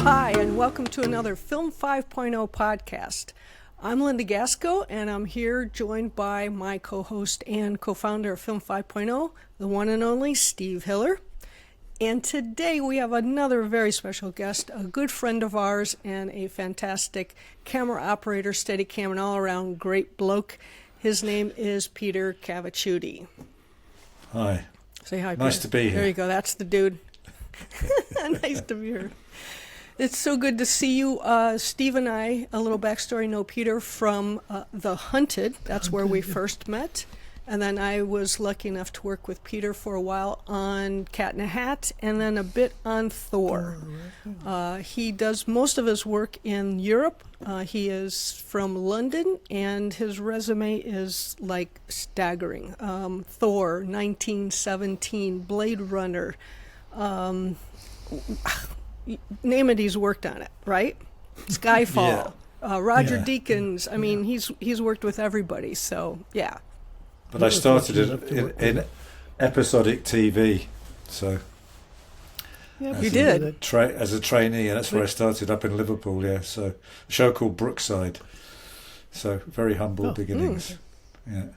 Hi, and welcome to another Film 5.0 podcast. I'm Linda Gacsko, and I'm here joined by my co-host and co-founder of Film 5.0, the one and only Steve Hiller. And today we have another very special guest, a good friend of ours and a fantastic camera operator, Steadicam, and all-around great bloke. His name is Peter Cavaciuti. Hi. Say hi, Nice Peter. to be here. There you go. That's the dude. Nice to be here. It's so good to see you. Steve and I, a little backstory, know Peter from The Hunted. That's where we first met. And then I was lucky enough to work with Peter for a while on Cat in a Hat and then a bit on Thor. He does most of his work in Europe. He is from London, and his resume is like staggering. Thor, 1917, Blade Runner. Name it, he's worked on it, right? Skyfall, Roger Deakins. I mean, he's worked with everybody. So yeah. But I started in episodic TV, so you did as a trainee, and that's where I started up in Liverpool. Yeah, so a show called Brookside. So very humble beginnings. Yeah.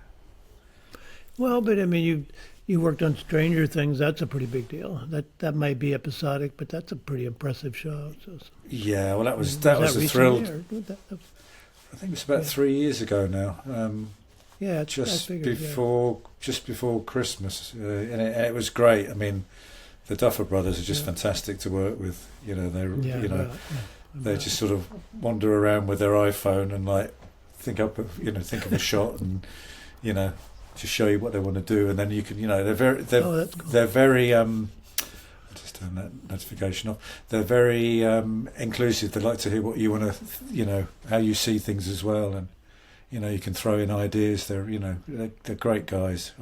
Well, but I mean, you worked on Stranger Things. That's a pretty big deal. That might be episodic, but that's a pretty impressive show. So, yeah, well, that was a thrill. I think it's about 3 years ago now. Yeah, just before Christmas, and it was great. I mean, the Duffer Brothers are just fantastic to work with. You know, they just sort of wander around with their iPhone and like think of a shot and just show you what they want to do, and then you can they're very just turn that notification off. They're very inclusive. They like to hear what you want to how you see things as well, and you can throw in ideas. They're great guys.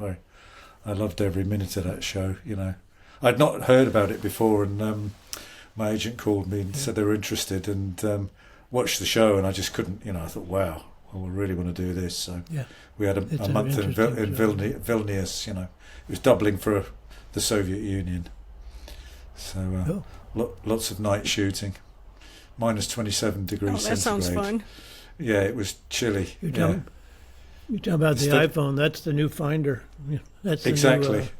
I loved every minute of that show. I'd not heard about it before, and my agent called me and said they were interested, and watched the show, and I just couldn't. I thought, wow, I really want to do this. So we had a month in Vilnius. It was doubling for the Soviet Union. So lots of night shooting, minus 27 degrees centigrade. That sounds fun. Yeah, it was chilly. You're talking about the iPhone. That's the new Finder. That's the exactly.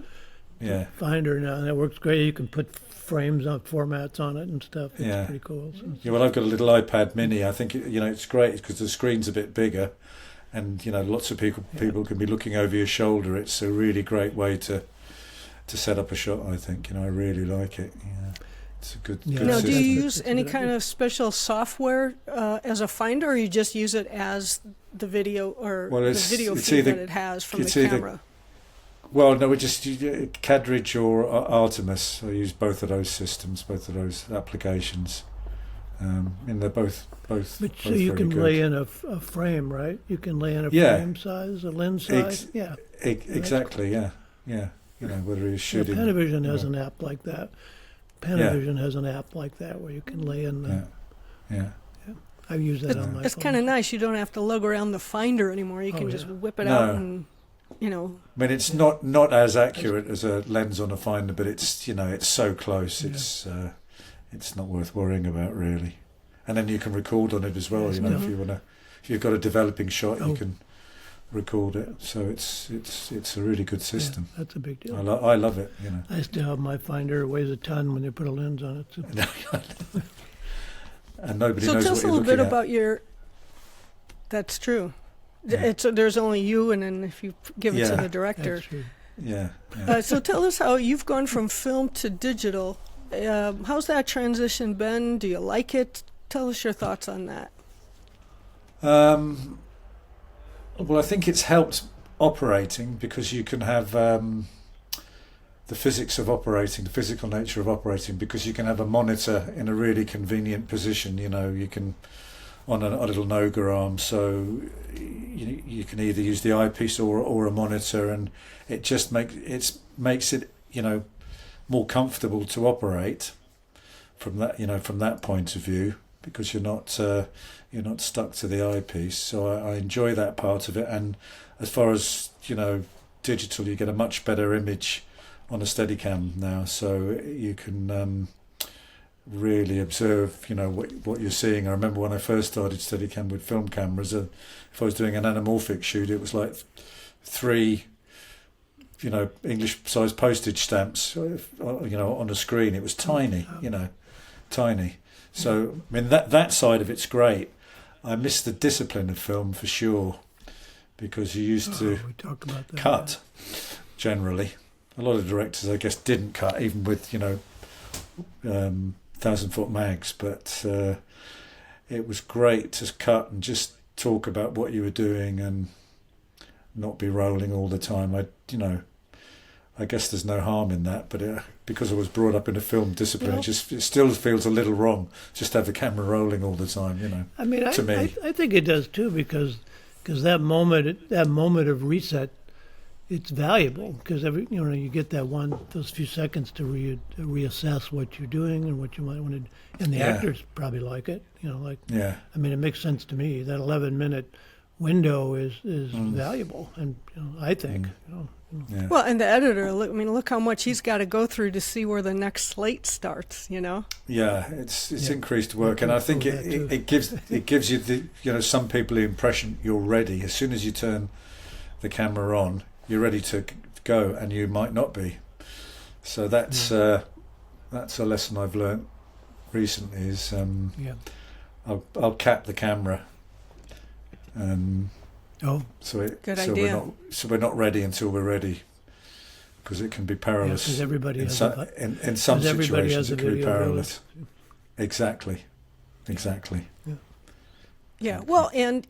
New, Finder now, and that works great. You can put frames on formats on it and stuff. It's pretty cool. So. Well, I've got a little iPad Mini. I think it's great because the screen's a bit bigger, and lots of people can be looking over your shoulder. It's a really great way to set up a shot. I think I really like it. Yeah. It's a good Now, system. do you use any kind of special software as a finder, or you just use it as the video the video feed that it has from the camera? Well, no, we just Cadridge or Artemis. I use both of those systems, both of those applications. And they're both. But so you can lay in a frame, right? You can lay in a frame size, a lens size. Exactly. Yeah. Whether you're shooting. Panavision has an app like that. Panavision has an app like that where you can lay in the... Yeah. I use that on my phone. It's kind of nice. You don't have to lug around the Finder anymore. You can just whip it out and, I mean, it's not as accurate as a lens on a Finder, but it's, it's so close. It's not worth worrying about, really. And then you can record on it as well, if you've got a developing shot, you can record it. So it's a really good system. That's a big deal. I love it. I still have my Finder. It weighs a ton when you put a lens on it. So. And nobody knows what you're looking at. So tell us a little bit about your... That's true. Yeah. There's only you, and then if you give it to the director. That's true. Yeah. So tell us how you've gone from film to digital. How's that transition been? Do you like it? Tell us your thoughts on that. Well, I think it's helped operating because you can have the physics of operating, the physical nature of operating, because you can have a monitor in a really convenient position. You can on a little Noga arm, so you can either use the eyepiece or a monitor, and it just makes it more comfortable to operate from that point of view, because you're not stuck to the eyepiece. So I enjoy that part of it. And as far as digital, you get a much better image on a Steadicam now, so you can really observe, what you're seeing. I remember when I first started Steadicam with film cameras, if I was doing an anamorphic shoot, it was like 3, English-sized postage stamps, on a screen. It was tiny, tiny. So, I mean, that side of it's great. I miss the discipline of film for sure, because you used to we talked about that, cut, generally. A lot of directors, I guess, didn't cut, even with, 1,000-foot mags, but it was great to cut and just talk about what you were doing and not be rolling all the time. I guess there's no harm in that, but because I was brought up in a film discipline, it still feels a little wrong just to have the camera rolling all the time. I mean, to me, I think it does too, because that moment of reset, it's valuable, because you get those few seconds to reassess what you're doing and what you might want to do. And the actors probably like it, I mean, it makes sense to me. That 11-minute window is valuable, and I think. Yeah. Well, and the editor, look how much he's got to go through to see where the next slate starts. Yeah, it's increased work, and I think it gives you some people the impression you're ready. As soon as you turn the camera on, you're ready to go, and you might not be. So that's a lesson I've learnt recently. Is I'll cap the camera. Good idea. We're not ready until we're ready, because it can be perilous. Because everybody in some situations it can be perilous. Exactly. Yeah. Well, and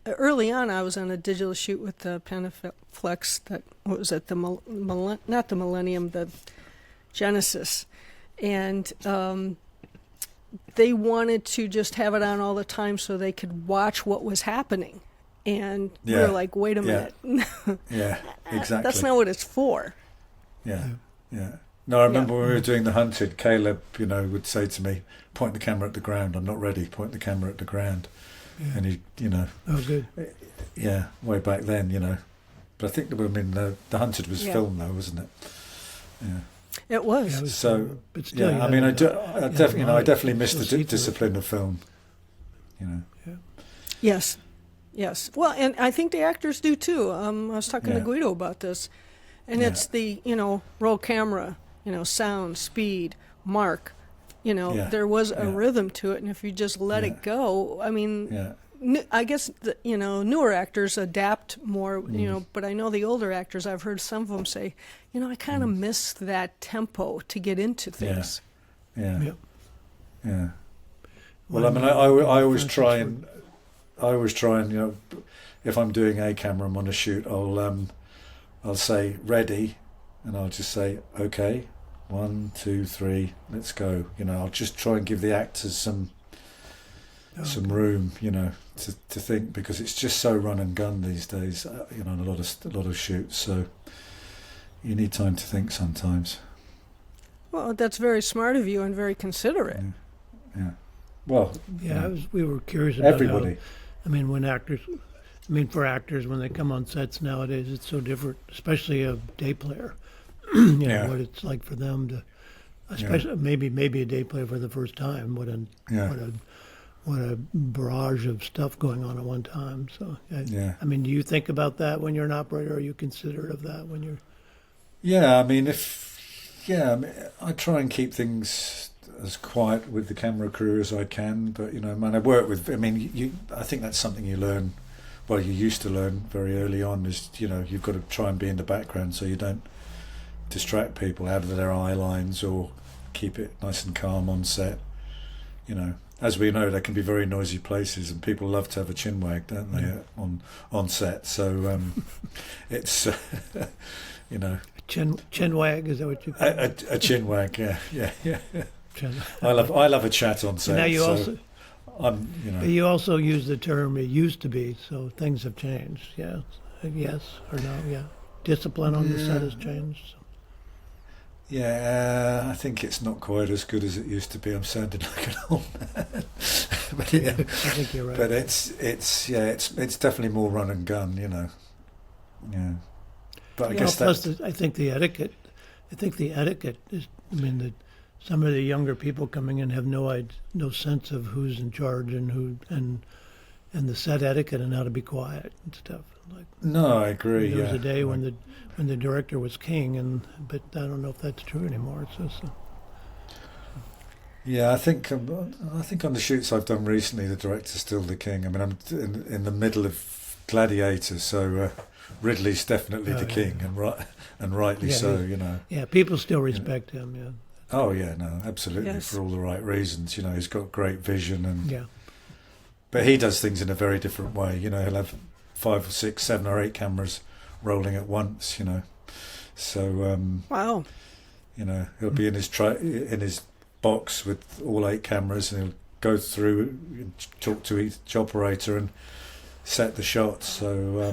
early on, I was on a digital shoot with the Panaflex. Not the Millennium, the Genesis, and they wanted to just have it on all the time so they could watch what was happening. And we were like, wait a minute. Yeah, exactly. That's not what it's for. Yeah. No, I remember when we were doing The Hunted, Caleb, would say to me, point the camera at the ground. I'm not ready. Point the camera at the ground. Yeah. And he, Oh, good. Yeah, way back then, But I think, The Hunted was film, though, wasn't it? Yeah. It was. Yeah, it was so, but still, I definitely miss the discipline of film, Yeah. Yes. Well, and I think the actors do too. I was talking to Guido about this, and it's the roll camera, sound, speed, mark. There was a rhythm to it, and if you just let it go, I mean, I guess newer actors adapt more. But I know the older actors. I've heard some of them say, I kind of miss that tempo to get into things. Yeah. Well, I mean, I always try and. If I'm doing a camera, I'm on a shoot, I'll say ready, and I'll just say, okay, 1, 2, 3, let's go. I'll just try and give the actors some room, to think, because it's just so run and gun these days, on a lot of shoots. So you need time to think sometimes. Well, that's very smart of you and very considerate. Yeah. Well, we were curious about everybody. For actors, when they come on sets nowadays, it's so different, especially a day player. What it's like for them to, especially maybe a day player for the first time. What a barrage of stuff going on at one time. So, do you think about that when you're an operator? Or are you considerate of that when you're? Yeah, I try and keep things as quiet with the camera crew as I can, but I work with. I think that's something you learn. Well, you used to learn very early on. Is you've got to try and be in the background so you don't distract people out of their eye lines, or keep it nice and calm on set. As we know, there can be very noisy places, and people love to have a chin wag, don't they, on set? So it's chin wag. Is that what you call it? A chin wag? Yeah. I love a chat on set. Now you so also use the term "it used to be," so things have changed. Yes or no? Yeah, discipline on the set has changed. So. Yeah, I think it's not quite as good as it used to be. I'm sounding like an old man, but I think you're right. But it's definitely more run and gun, Yeah, but I guess plus I think the etiquette is. some of the younger people coming in have no sense of who's in charge and the set etiquette and how to be quiet and stuff. Like, No, I agree. there was yeah. a day when the director was king, but I don't know if that's true anymore. Yeah, I think on the shoots I've done recently, the director's still the king. I mean, I'm in the middle of Gladiator, so Ridley's definitely the king, and rightly so. You know. Yeah, people still respect him. Yeah. Oh yeah, no, absolutely, Yes. for all the right reasons. You know, he's got great vision, and Yeah. but he does things in a very different way. You know, he'll have 5 or 6, 7 or 8 cameras rolling at once. You know, so Wow. you know, he'll be in his box with all 8 cameras, and he'll go through, talk to each operator, and set the shots. So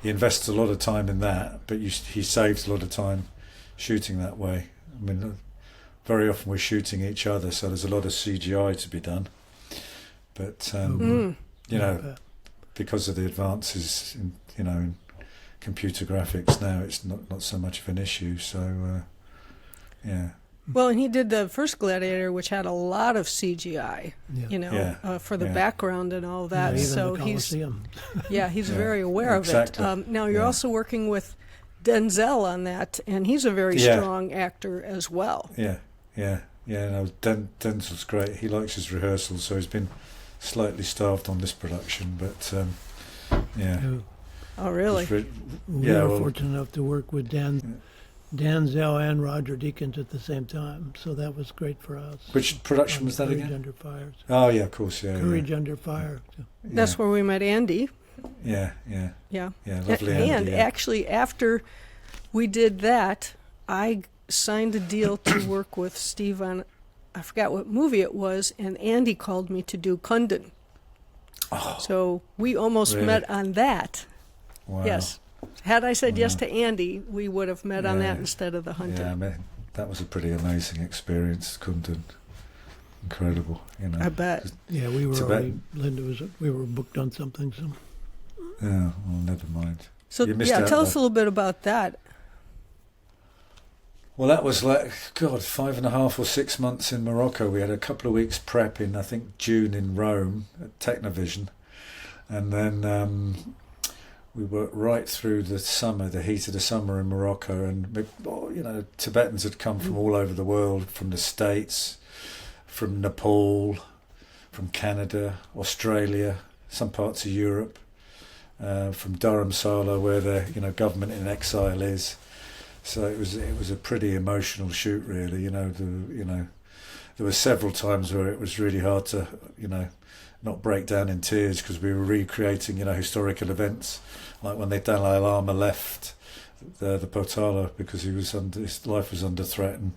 he invests a lot of time in that, but he saves a lot of time shooting that way. I mean, very often we're shooting each other, so there's a lot of CGI to be done. But you know, because of the advances in computer graphics now, it's not so much of an issue. So yeah. Well, and he did the first Gladiator, which had a lot of CGI, for the background and all that. Even So the he's Colosseum. he's very aware exactly. of it. Now you're also working with Denzel on that, and he's a very strong actor as well. Yeah. No, Denzel's great. He likes his rehearsals, so he's been slightly starved on this production, but Oh, really? We were fortunate enough to work with Denzel and Roger Deakins at the same time, so that was great for us. Which production was that Courage again? Under Fire. Oh yeah, of course, yeah. Courage Under Fire. That's where we met Andy. Yeah. Lovely And Andy, yeah. actually, after we did that, I signed a deal to work with Steve on, I forgot what movie it was, and Andy called me to do Kundun. Oh, So we almost really? met on that. Wow. Yes. Had I said yes to Andy, we would have met on that instead of the Hunted. Yeah, I mean, that was a pretty amazing experience, Kundun. Incredible, you know. I bet. Yeah, we were Tibetan. we were booked on something. So Yeah, well, never mind. So You missed out tell on- us a little bit about that. Well, that was like, 5.5 or 6 months in Morocco. We had a couple of weeks prep in, I think, June in Rome at Technovision. And then we worked right through the summer, the heat of the summer in Morocco. And, Tibetans had come from all over the world, from the States, from Nepal, from Canada, Australia, some parts of Europe, from Dharamsala, where the government in exile is. So it was a pretty emotional shoot, really. There were several times where it was really hard to not break down in tears, because we were recreating historical events, like when the Dalai Lama left the Potala because his life was under threat, and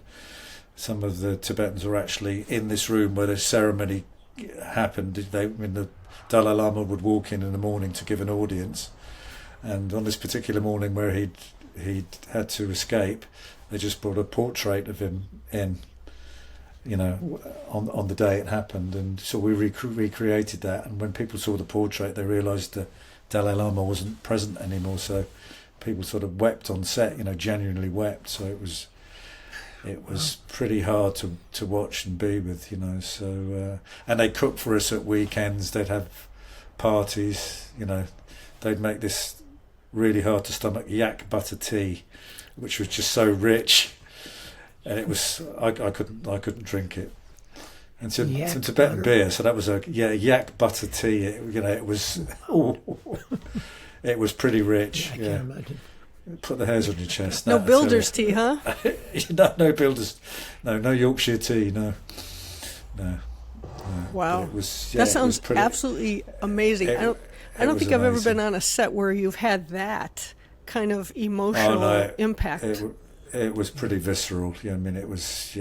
some of the Tibetans were actually in this room where the ceremony happened. The Dalai Lama would walk in the morning to give an audience, and on this particular morning where he'd had to escape, they just brought a portrait of him in, on the day it happened, and so we recreated that. And when people saw the portrait, they realised the Dalai Lama wasn't present anymore. So people sort of wept on set, genuinely wept. So it was pretty hard to watch and be with, So and they cooked for us at weekends. They'd have parties, They'd make this really hard to stomach Yack Butter tea, which was just so rich, and it was I couldn't drink it. And some Tibetan beer, so that was Yack Butter tea. It was it was pretty rich. I can't imagine. Put the hairs on your chest. No builder's tea, huh? No builders. No Yorkshire tea. No. Wow. It was, that sounds absolutely amazing. I don't think I've ever been on a set where you've had that kind of emotional impact. It was pretty visceral. Yeah, I mean, it was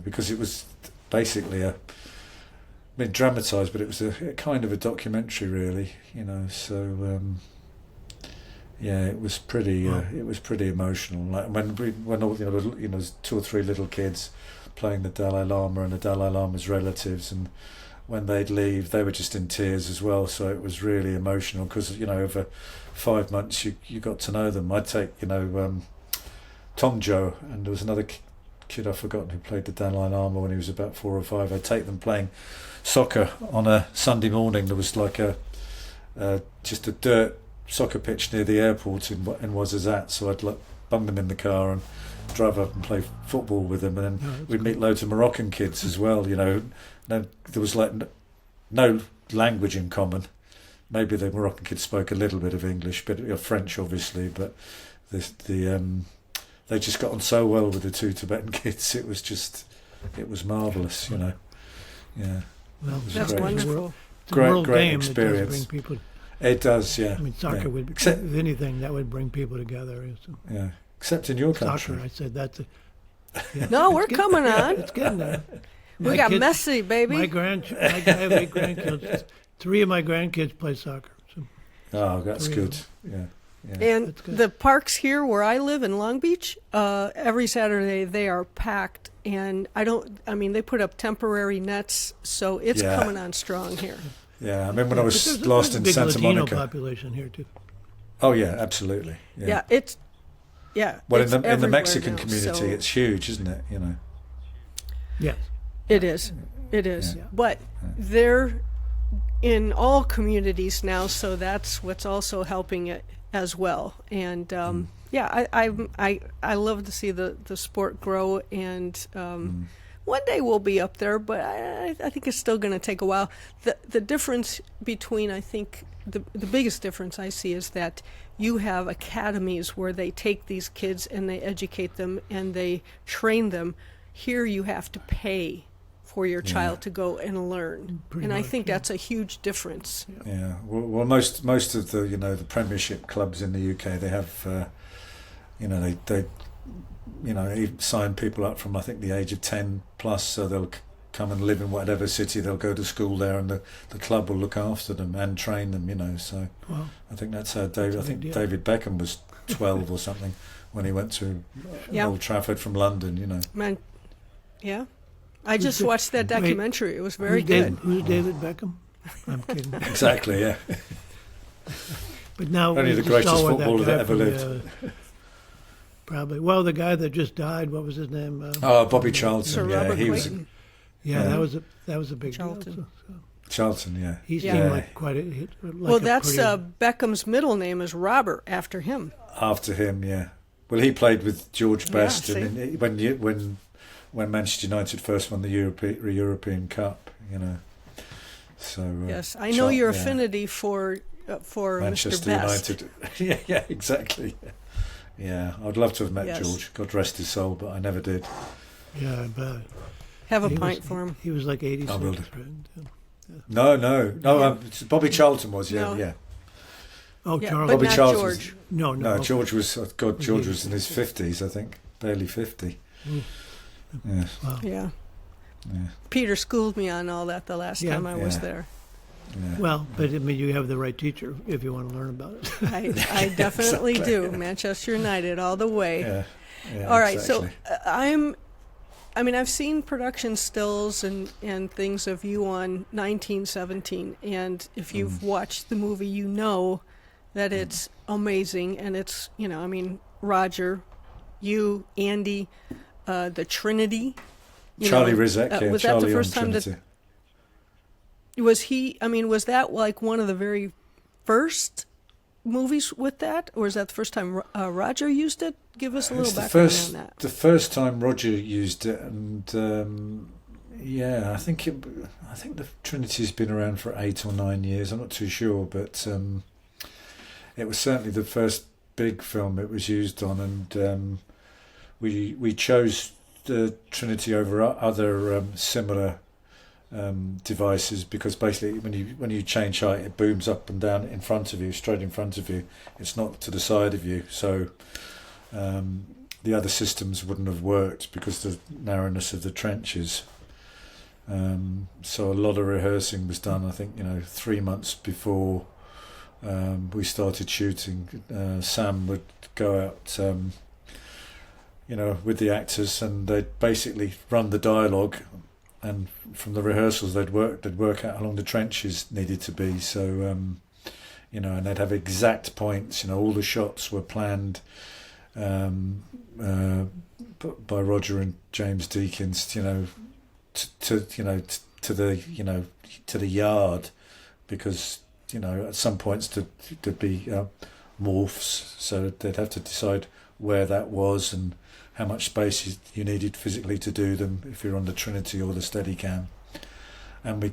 because it was basically dramatised, but it was a kind of a documentary, really. So it was pretty. It was pretty emotional. Like when all 2 or 3 little kids playing the Dalai Lama and the Dalai Lama's relatives, and when they'd leave, they were just in tears as well. So it was really emotional, because over 5 months you got to know them. I'd take Tom Joe, and there was another kid I've forgotten who played the Danline Armour when he was about 4 or 5. I'd take them playing soccer on a Sunday morning. There was like just a dirt soccer pitch near the airport in Ouarzazate, so I'd like bung them in the car and drive up and play football with them, and then we'd meet loads of Moroccan kids as well. There was like no language in common. Maybe the Moroccan kids spoke a little bit of English, but French obviously. But they just got on so well with the 2 Tibetan kids. It was marvellous. Yeah. Well, that's wonderful. Great game, experience. It does bring people. It does, yeah. I mean, soccer would, if anything, that would bring people together. Yeah, except in your country. Soccer, I said that's a. Yeah. No, we're coming on. It's getting there. We got Messi, baby. I have 8 grandkids. 3 of my grandkids play soccer. So oh, that's good. Yeah. And the parks here where I live in Long Beach, every Saturday they are packed, and they put up temporary nets, so it's coming on strong here. Yeah, I mean when I was last in Santa Latino Monica. population here too. Oh yeah, absolutely. Yeah, Well, it's in the Mexican now, community, so it's huge, isn't it? Yes, it is. It is. Yeah. But they're in all communities now, so that's what's also helping it as well. And I love to see the sport grow, and one day we'll be up there, but I think it's still going to take a while. The difference between, I think, the biggest difference I see is that you have academies where they take these kids and they educate them and they train them. Here you have to pay for your child to go and learn. Pretty and much, I think that's a huge difference. Yeah. Well, most of the the Premiership clubs in the UK, they have they sign people up from I think the age of 10 plus, so they'll come and live in whatever city, they'll go to school there, and the club will look after them and train them. So I think that's how David Beckham was 12 or something when he went to Old Trafford from London. Man, yeah. I just watched that documentary. It was very good. Who's David Beckham? I'm kidding. Exactly, yeah. But now only the greatest footballer that ever lived. Probably. Well, the guy that just died, what was his name? Bobby Charlton. Sir Robert Clayton. That was a big Charlton. deal. Charlton, yeah. He seemed like quite a hit. That's Beckham's middle name is Robert, after him. After him, yeah. Well, he played with George Best, Yeah, and when Manchester United first won the European Cup, So yes, I know your affinity for Manchester Mr. Best. United. yeah, exactly. Yeah, I'd love to have met Yes. George. God rest his soul, but I never did. Yeah, I bet. Have a pint for him. He was like 86. I will do. Right? No. Bobby Charlton was, No. Oh, Yeah, Charles. but Bobby not Charlton. George. No. George was. George was in his 50s, I think, barely 50. Yeah. Wow. Yeah. Yeah. Peter schooled me on all that the last time I was there. Yeah. Well, but I mean, you have the right teacher if you want to learn about it. I definitely do. Manchester United all the way. Yeah, all right, exactly. so I've seen production stills and things of you on 1917, and if you've watched the movie, you know that it's amazing, and it's, Roger, you, Andy, the Trinity. Charlie Rizek, was Charlie that the first on time Trinity. Was that like one of the very first movies with that, or is that the first time Roger used it? Give us a little background on that. The first time Roger used it, and I think the Trinity's been around for 8 or 9 years. I'm not too sure, but it was certainly the first big film it was used on, and we chose the Trinity over other similar devices because basically when you change height, it booms up and down in front of you, straight in front of you. It's not to the side of you, so the other systems wouldn't have worked because of the narrowness of the trenches. So a lot of rehearsing was done. I think 3 months before we started shooting. Sam would go out with the actors, and they'd basically run the dialogue, and from the rehearsals they'd work out how long the trenches needed to be. So and they'd have exact points. All the shots were planned by Roger and James Deakins, to the yard, because at some points there'd be morphs, so they'd have to decide where that was and how much space you needed physically to do them if you're on the Trinity or the Steadicam. And we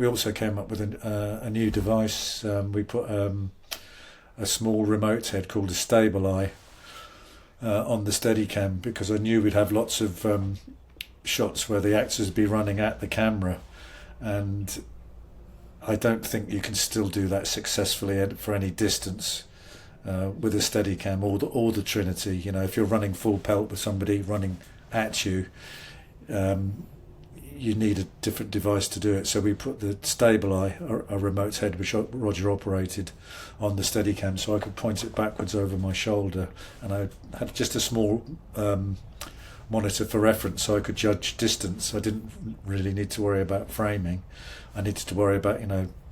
also came up with a new device. We put a small remote head called a Stabilize on the Steadicam, because I knew we'd have lots of shots where the actors would be running at the camera, and I don't think you can still do that successfully for any distance with a Steadicam or the Trinity. If you're running full pelt with somebody running at you, you need a different device to do it. So we put the Stabilize, a remote head which Roger operated, on the Steadicam, so I could point it backwards over my shoulder, and I had just a small monitor for reference, so I could judge distance. I didn't really need to worry about framing. I needed to worry about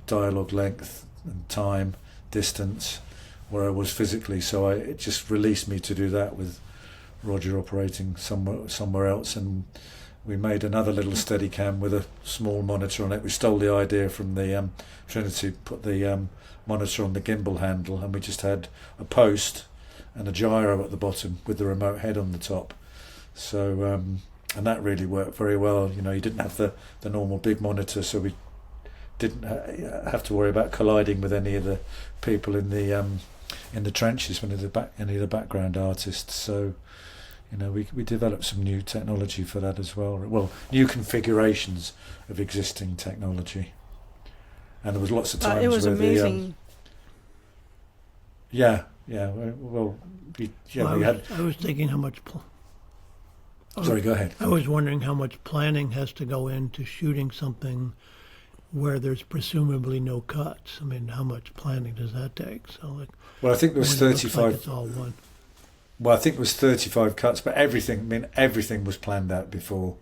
dialogue length and time, distance, where I was physically. So it just released me to do that with Roger operating somewhere else, and we made another little Steadicam with a small monitor on it. We stole the idea from the Trinity, put the monitor on the gimbal handle, and we just had a post and a gyro at the bottom with the remote head on the top. So and that really worked very well. You didn't have the normal big monitor, so we didn't have to worry about colliding with any of the people in the trenches, any of the background artists. So we developed some new technology for that as well. Well, new configurations of existing technology, and there was lots of times it was where amazing. We had. I was thinking how much. Sorry, go ahead. I was wondering how much planning has to go into shooting something where there's presumably no cuts. I mean, how much planning does that take? So, well, I think there was 35. It's all one. Well, I think it was 35 cuts, but everything was planned out before.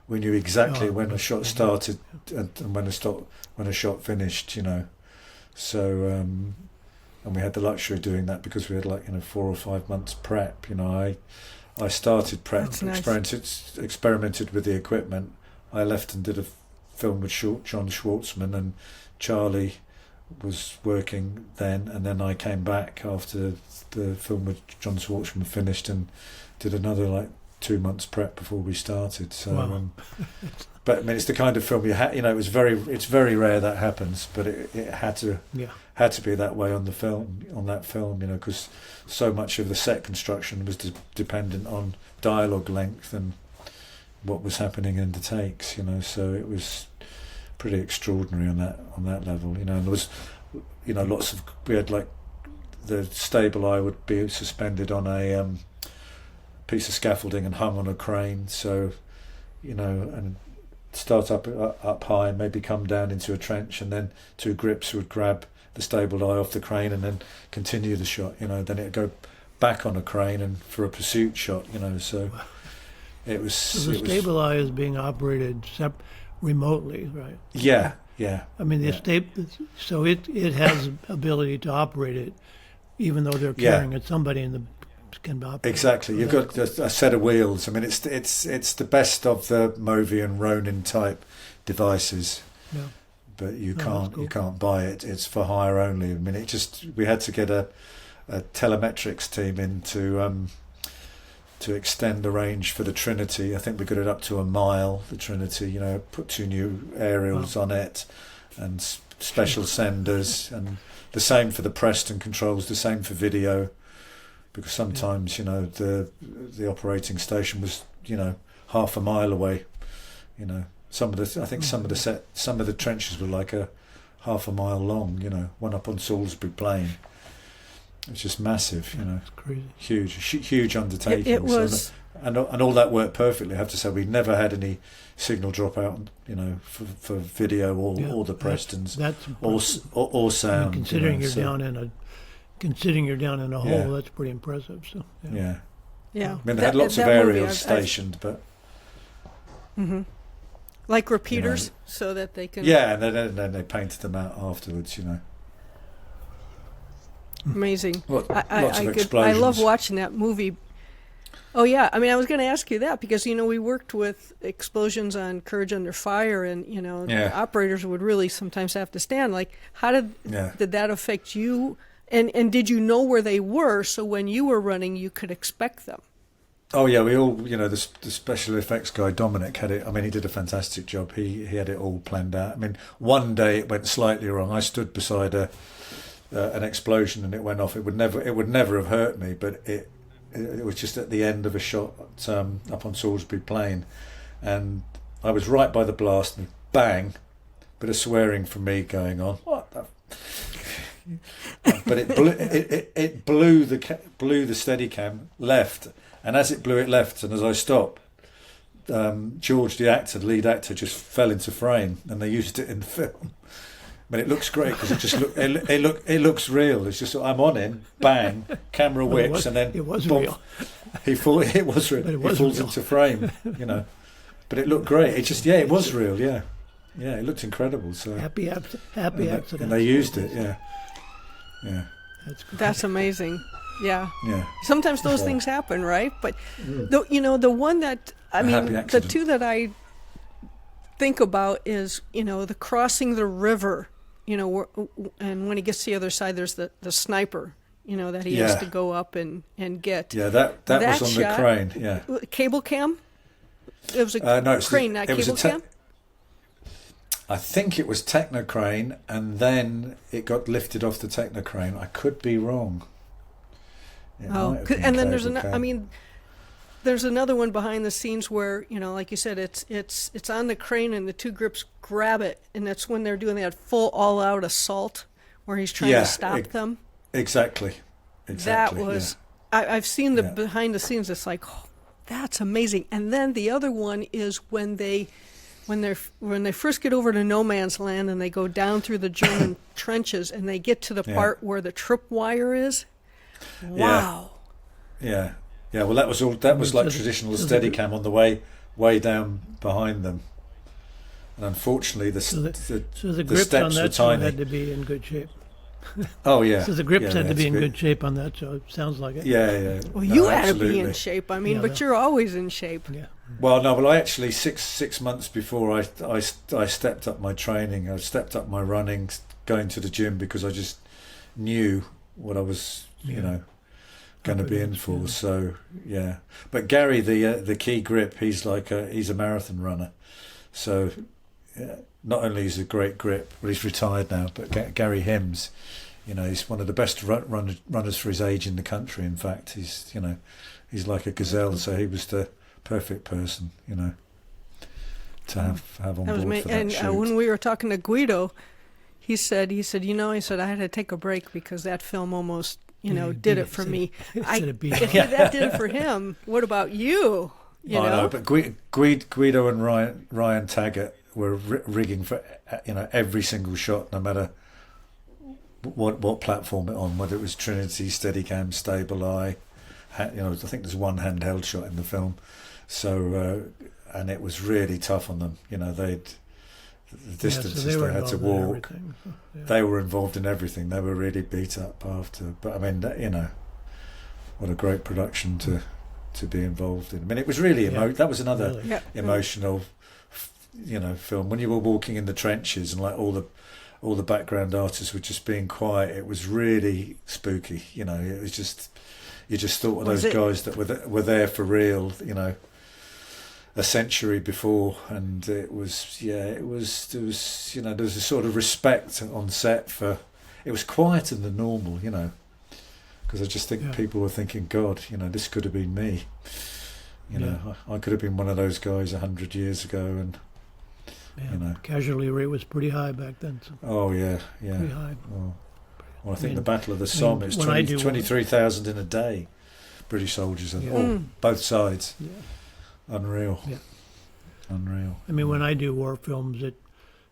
We knew exactly when a shot started and when a shot finished. So and we had the luxury of doing that because we had 4 or 5 months prep. I started prep, experimented with the equipment. I left and did a film with John Schwartzman, and Charlie was working then, and then I came back after the film with John Schwartzman finished and did another 2 months prep before we started. So, wow. But I mean, it's the kind of film it's very rare that happens, but it had to be that way on that film, because so much of the set construction was dependent on dialogue length and what was happening in the takes, so it was pretty extraordinary on that level, and there was, we had the Stabilize would be suspended on a piece of scaffolding and hung on a crane, so and start up high and maybe come down into a trench, and then 2 grips would grab the Stabilize off the crane and then continue the shot, then it'd go back on a crane and for a pursuit shot, so it was. So the Stabilize is being operated remotely, right? Yeah. I mean, so it has ability to operate it, even though they're carrying it. Somebody in the can operate. Exactly. You've got a set of wheels. I mean, it's the best of the Movi and Ronin type devices. Yeah. But you can't buy it. It's for hire only. I mean, we had to get a telemetrics team in to extend the range for the Trinity. I think we got it up to a mile. The Trinity, put 2 new aerials on it, and special senders, and the same for the Preston controls. The same for video, because sometimes the operating station was half a mile away. Some of the trenches were a half a mile long. One up on Salisbury Plain. It's just massive. It's crazy. Huge undertaking. It was, and all that worked perfectly. I have to say, we never had any signal dropout. For video or the Prestons, or sound. And considering you're down in a hole, that's pretty impressive. So yeah. I mean, they had lots of aerials stationed, but. Mm-hmm. Like repeaters, so that they can. Yeah, and then they painted them out afterwards. Amazing. Lots of I explosions. love watching that movie. Oh yeah, I mean, I was going to ask you that because we worked with explosions on Courage Under Fire, and the operators would really sometimes have to stand. Like, how did that affect you? And did you know where they were, so when you were running, you could expect them? Oh yeah, we all, the special effects guy Dominic had it. I mean, he did a fantastic job. He had it all planned out. I mean, one day it went slightly wrong. I stood beside an explosion and it went off. It would never have hurt me, but it was just at the end of a shot up on Salisbury Plain, and I was right by the blast, and bang, bit of swearing from me going on. What the? But it blew the Steadicam left, and as it blew it left, and as I stopped, George, the lead actor, just fell into frame, and they used it in the film. But it looks great because it looks real. It's just I'm on him, bang, camera whips, and then it was boom, real. It was real. He falls into frame, But it looked great. It just it was real. Yeah, it looked incredible. So happy accident. And they used it. Yeah. That's amazing. Yeah. Yeah. Sometimes those things happen, right? But the one that the two that I think about is the crossing the river. And when he gets to the other side, there's the sniper. That he has to go up and get. Yeah, that was on shot, the crane. Yeah. Cable cam. It was a crane, not cable cam. I think it was Technocrane, and then it got lifted off the Technocrane. I could be wrong. And then there's there's another one behind the scenes where like you said, it's on the crane and the two grips grab it, and that's when they're doing that full all-out assault where he's trying to stop them. Exactly. That was. Yeah. I've seen the behind the scenes. It's like, that's amazing. And then the other one is when they first get over to no man's land and they go down through the German trenches and they get to the part where the tripwire is. Wow. Yeah. Well, that was like traditional Steadicam on the way down behind them. And unfortunately, the grips on steps were that tiny. had to be in good shape. Oh yeah. So the grips had to be in good shape on that. So it sounds like it. Yeah. Well, you had to be in shape. I mean, but you're always in shape. Yeah. Well, no. Well, I actually six months before I stepped up my training. I stepped up my running, going to the gym because I just knew what I was, going to be in for. Yeah. So yeah. But Gary, the key grip, he's a marathon runner. So not only is he a great grip, but he's retired now. But Gary Hims, he's one of the best runners for his age in the country. In fact, he's like a gazelle. So he was the perfect person, to have on board for that and shoot. when we were talking to Guido, he said I had to take a break because that film almost did it for me. That did it for him. What about you? I know, but Guido and Ryan Taggart were rigging for every single shot, no matter what platform it on, whether it was Trinity, Steadicam, Stable-Eye. I think there's one handheld shot in the film. So and it was really tough on them. The distances they had to walk. They were involved in everything. They were really beat up after. But I mean, what a great production to be involved in. I mean, it was really that was another emotional, film. When you were walking in the trenches and like all the background artists were just being quiet, it was really spooky. It was just, you just thought of those guys that were there for real. A century before, and there was a sort of respect on set for. It was quieter than normal, because I just think people were thinking, God, this could have been me. I could have been one of those guys 100 years ago, and casualty rate was pretty high back then. So. Oh yeah. Pretty high. Well, I think the Battle of the Somme is 23,000 in a day. British soldiers on both sides. Yeah. Unreal. Yeah. Unreal. I mean, when I do war films,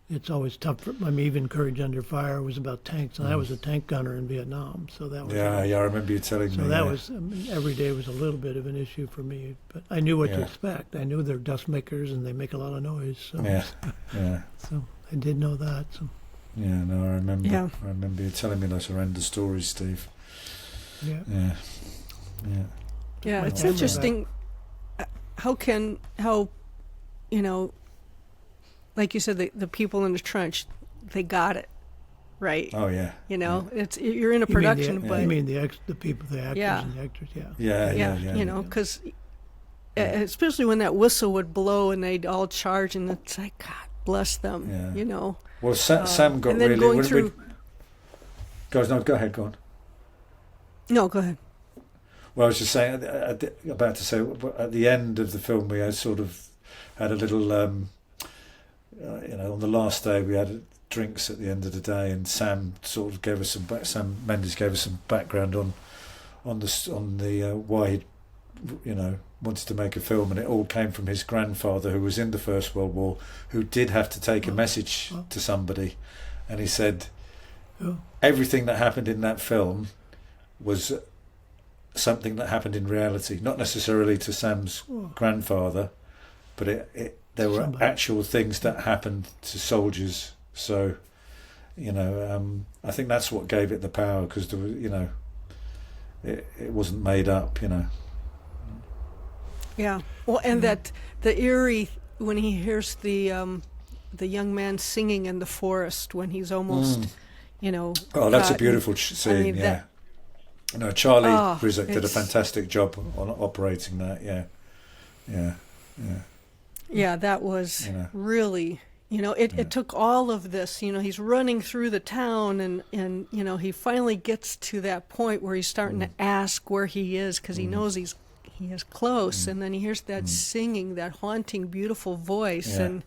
it's always tough. Even Courage Under Fire was about tanks, and I was a tank gunner in Vietnam, so that was. Yeah, I remember you telling me. So that was every day was a little bit of an issue for me, but I knew what to expect. I knew they're dust makers and they make a lot of noise. So. Yeah. So I did know that. So. Yeah, no, I remember. Yeah. I remember you telling me those horrendous stories, Steve. Yeah. Yeah. Yeah. Yeah, I it's remember interesting how, you know, like you said, the people in the trench, they got it, right? Oh yeah. You know, you're in a You mean production, the, but you mean the people, the actors Yeah. and the actors, yeah. Yeah. you know, because especially when that whistle would blow and they'd all charge, and it's like, God bless them, Yeah. you know. Well, Sam got and then really. going through. Guys, no, go ahead, go on. No, go ahead. Well, I was just saying, about to say, at the end of the film, we had sort of had a little, you know, on the last day we had drinks at the end of the day, and Sam sort of gave us Sam Mendes gave us some background on the why he, you know, wanted to make a film, and it all came from his grandfather, who was in the First World War, who did have to take a message to somebody, and he said everything that happened in that film was something that happened in reality, not necessarily to Sam's grandfather, but there were actual things that happened to soldiers. So, you know, I think that's what gave it the power, because there was, you know, it wasn't made up, you know. Yeah. Well, and that the eerie when he hears the young man singing in the forest when he's almost, you know. Oh, that's a beautiful scene. I mean, yeah. No, Charlie Brizek did a it's- fantastic job on operating that. Yeah. Yeah, that was You know. really, you know, it took all of this, you know, he's running through the town and you know, he finally gets to that point where he's starting to ask where he is, because he knows he is close, and then he hears that singing, that haunting, beautiful voice, and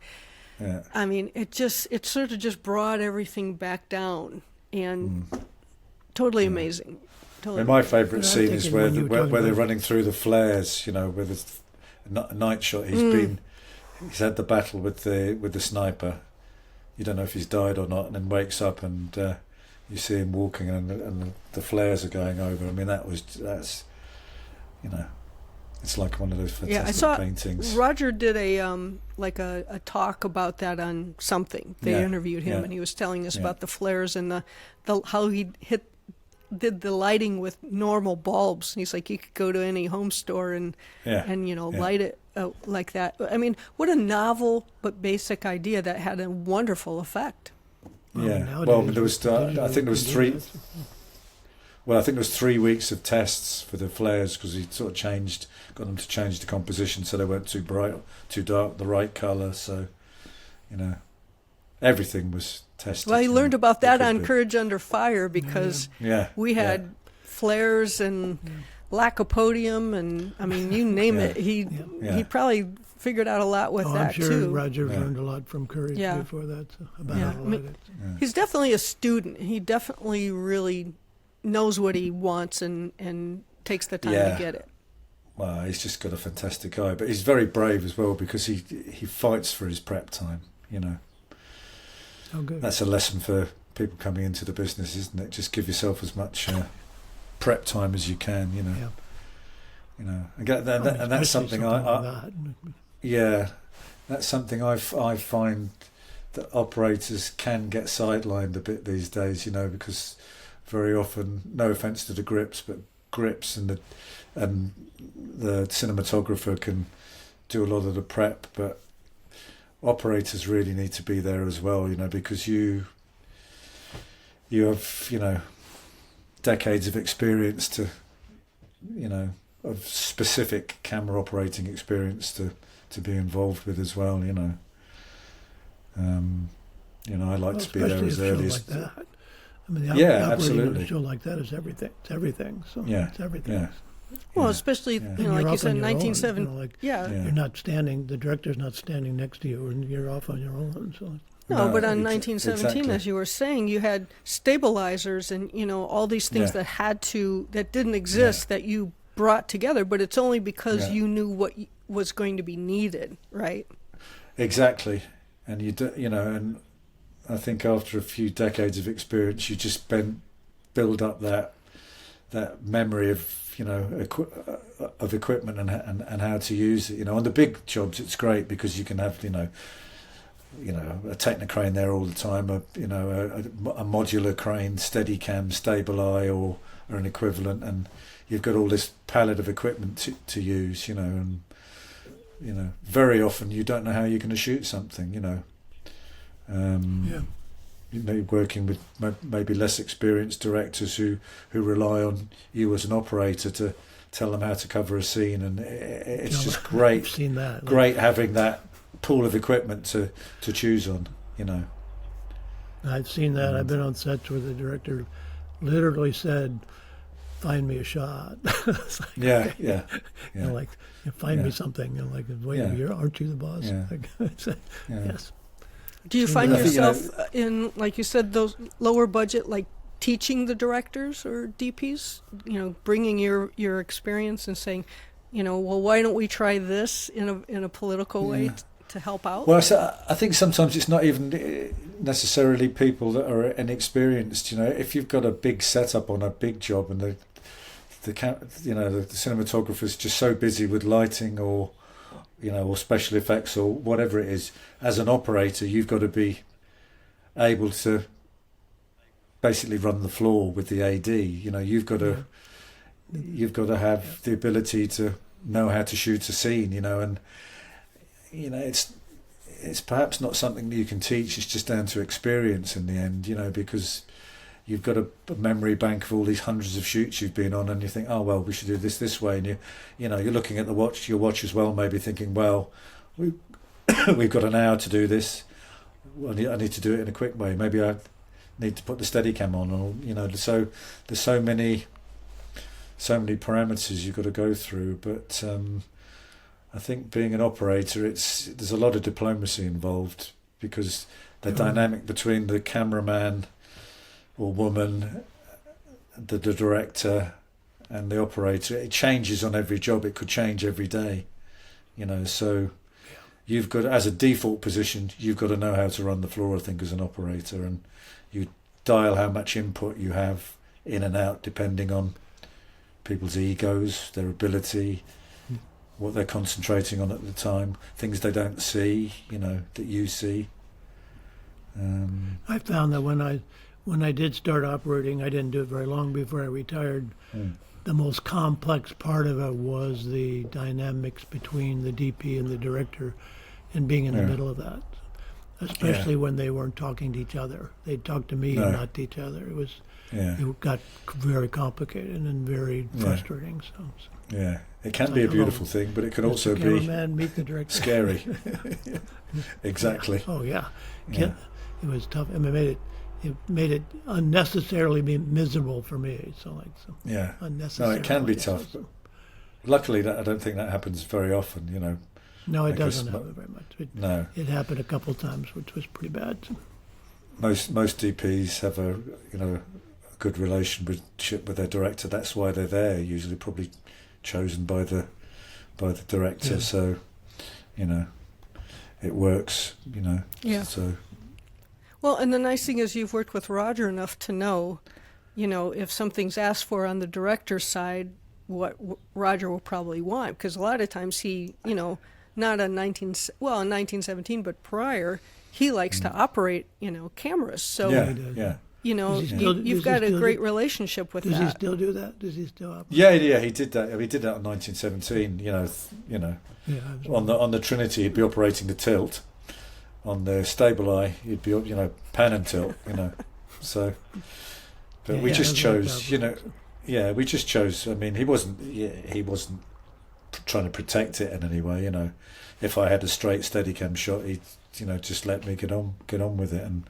I mean, it sort of just brought everything back down, and totally amazing. Totally. And my favourite Yeah, scene I'm is thinking where when you were talking where they're about- running through the flares, you know, with a night shot. He's had the battle with the sniper. You don't know if he's died or not, and then wakes up and you see him walking, and the flares are going over. I mean, that's you know, it's like one of those fantastic Yeah, I saw paintings. Roger did a talk about that on something. They interviewed him, and he was telling us about the flares and the how he did the lighting with normal bulbs. He's like, you could go to any home store and you know, light it like that. I mean, what a novel but basic idea that had a wonderful effect. Yeah. Well, there was I think there was three. Well, I think there was 3 weeks of tests for the flares, because he sort of got them to change the composition so they weren't too bright, too dark, the right colour. So, you know, everything was tested. Well, he you learned know, about that it could on be. Courage Under Fire, because we had flares and lycopodium, and I mean, you name it. He probably figured out a lot with that I'm sure too. Roger learned a lot from Courage Yeah. before that, about Yeah. all I mean, of it. He's definitely a student. He definitely really knows what he wants and takes the time to get it. Well, he's just got a fantastic eye, but he's very brave as well, because he fights for his prep time. You know, Oh, good. that's a lesson for people coming into the business, isn't it? Just give yourself as much prep time as you can. You know, Yeah. you know, and that's something that's something I find that operators can get sidelined a bit these days. You know, because very often, no offence to the grips and the cinematographer can do a lot of the prep, but operators really need to be there as well, you know, because you have, you know, decades of experience to, you know, of specific camera operating experience to be involved with as well, you know. You know, I like to be there as early as. Like that. I mean, absolutely. A show like that is everything. It's everything. So it's everything. Yeah. Well, especially you know, like you said, 1970. You know, like, You're not standing. The director's not standing next to you, and you're off on your own. So No, but on 1917, exactly. as you were saying, you had stabilizers and, you know, all these things that didn't exist that you brought together, but it's only because you knew what was going to be needed, right? Exactly. And you know, and I think after a few decades of experience, you just build up that memory of, you know, of equipment and how to use it. You know, on the big jobs, it's great because you can have, you know, a Technocrane there all the time, a modular crane, Steadicam, Stable-Eye, or an equivalent, and you've got all this palette of equipment to use, and very often you don't know how you're going to shoot something, working with maybe less experienced directors who rely on you as an operator to tell them how to cover a scene, and it's just great. I've seen that. Great having that pool of equipment to choose on, I've seen that. I've been on sets where the director literally said, "Find me a shot." It's like, yeah. Find me something. Like, wait, aren't you the boss? Yeah. Yes. Do you find yourself in, like you said, those lower budget, like teaching the directors or DPs, bringing your experience and saying, well, why don't we try this in a political way to help out? Well, I think sometimes it's not even necessarily people that are inexperienced. If you've got a big setup on a big job and the cinematographer's just so busy with lighting or special effects or whatever it is, as an operator, you've got to be able to basically run the floor with the AD. You've got to have the ability to know how to shoot a scene. And it's perhaps not something that you can teach. It's just down to experience in the end. Because you've got a memory bank of all these hundreds of shoots you've been on, and you think, oh well, we should do this way, and you're looking at your watch as well, maybe thinking, well, we've got an hour to do this. I need to do it in a quick way. Maybe I need to put the Steadicam on, or so there's so many parameters you've got to go through. But I think being an operator, there's a lot of diplomacy involved, because the dynamic between the cameraman or woman, the director, and the operator, it changes on every job. It could change every day, so you've got, as a default position, you've got to know how to run the floor, I think, as an operator, and you dial how much input you have in and out depending on people's egos, their ability, what they're concentrating on at the time, things they don't see, that you see. I found that when I did start operating, I didn't do it very long before I retired. The most complex part of it was the dynamics between the DP and the director, and being in the middle of that, especially when they weren't talking to each other. They'd talk to me and not to each other. It got very complicated and very frustrating. Yeah, it can be a beautiful thing, but it can also be meet the director. Scary. Exactly. Oh yeah. It was tough. I mean, it made it unnecessarily miserable for me. Unnecessarily. No, it can be tough. But luckily, I don't think that happens very often. No, it doesn't happen very much. It happened a couple of times, which was pretty bad. Most DPs have a good relationship with their director. That's why they're there. Usually, probably chosen by the director. Yeah. So, it works. Yeah. So. Well, and the nice thing is you've worked with Roger enough to know, if something's asked for on the director's side, what Roger will probably want, because a lot of times he, not in 1917, but prior, he likes to operate, cameras. So, you've got a great relationship with that. Does he still do that? Does he still operate? Yeah, he did that. I mean, he did that in 1917. On the Trinity, he'd be operating the tilt. On the Stable-Eye, you'd be, pan and tilt, So, but we just chose, we just chose. I mean, he wasn't trying to protect it in any way, If I had a straight Steadicam shot, he'd, just let me get on with it, and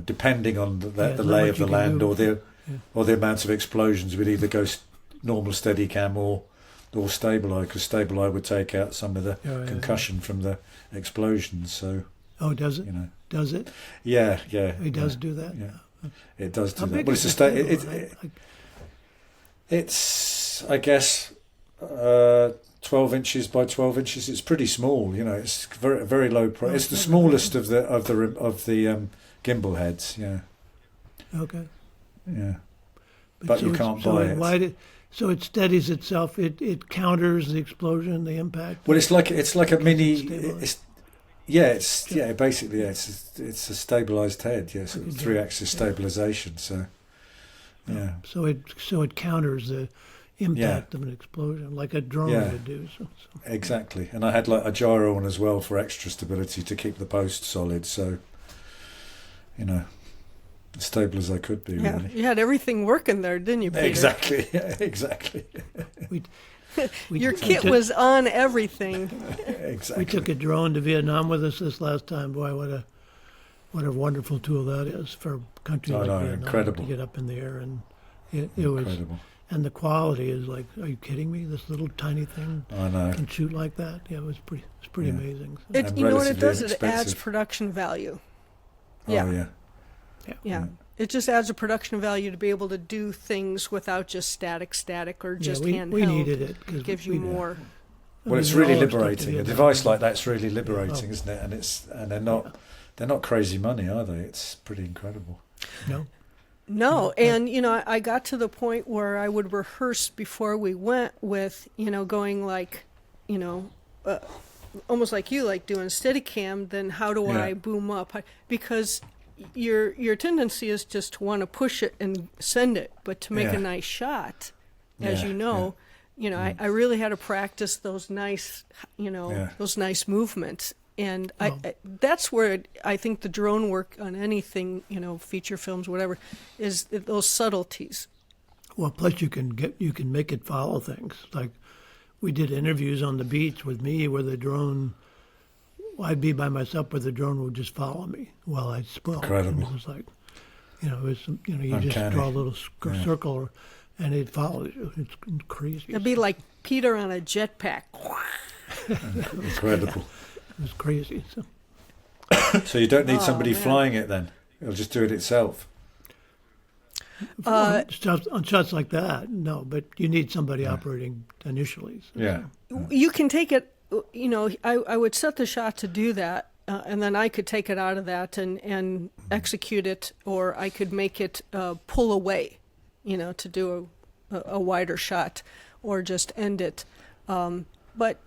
depending on the lay of the land or the amount of explosions, we'd either go normal Steadicam or Stable-Eye, because Stable-Eye would take out some of the concussion from the explosions. So. Oh, does it? Does it? Yeah. It does do that. Yeah, it does do How that. But it's I guess 12 inches by 12 inches. It's pretty small. It's very very low. It's the smallest of the gimbal heads. Yeah. Okay. Yeah. But you can't buy it. So it steadies itself. It counters the explosion, the impact. Well, it's like a mini. Basically, it's a stabilized head. Yes, 3-axis stabilization. So, yeah. So it counters the impact of an explosion, like a drone would do. So. Exactly, and I had like a gyro on as well for extra stability to keep the post solid. So, as stable as I could be. Yeah, really. you had everything working there, didn't you, Peter? Exactly. Exactly. Your kit was on everything. Exactly. We took a drone to Vietnam with us this last time. Boy, what a wonderful tool that is for a country like Vietnam incredible. to get up in the air, and it was incredible. And the quality is like, are you kidding me? This little tiny thing can shoot like that. Yeah, it's pretty amazing. So. You know what it does? It adds production value. Yeah. Yeah. It just adds a production value to be able to do things without just static or just handheld. We needed it. It gives you more. Well, it's really liberating. A device like that's really liberating, isn't it? And they're not crazy money, are they? It's pretty incredible. No, and I got to the point where I would rehearse before we went with, going like, almost like you, like doing Steadicam. Then how do I boom up? Because your tendency is just to want to push it and send it, but to make a nice shot, as you know, I really had to practice those nice, those nice movements. And that's where I think the drone work on anything, feature films, whatever, is those subtleties. Well, plus you can make it follow things. Like we did interviews on the beach with me where the drone, I'd be by myself, where the drone would just follow me while I'd sprung. Incredible. And it was like, you Uncanny. just draw a little circle and it follows you. It's crazy. It'd be like Peter on a jetpack. Incredible. It was crazy. So you don't need somebody flying it then? It'll just do it itself? On shots like that, no. But you need somebody operating initially. So. You can take it, I would set the shot to do that, and then I could take it out of that and execute it, or I could make it pull away, to do a wider shot, or just end it. But,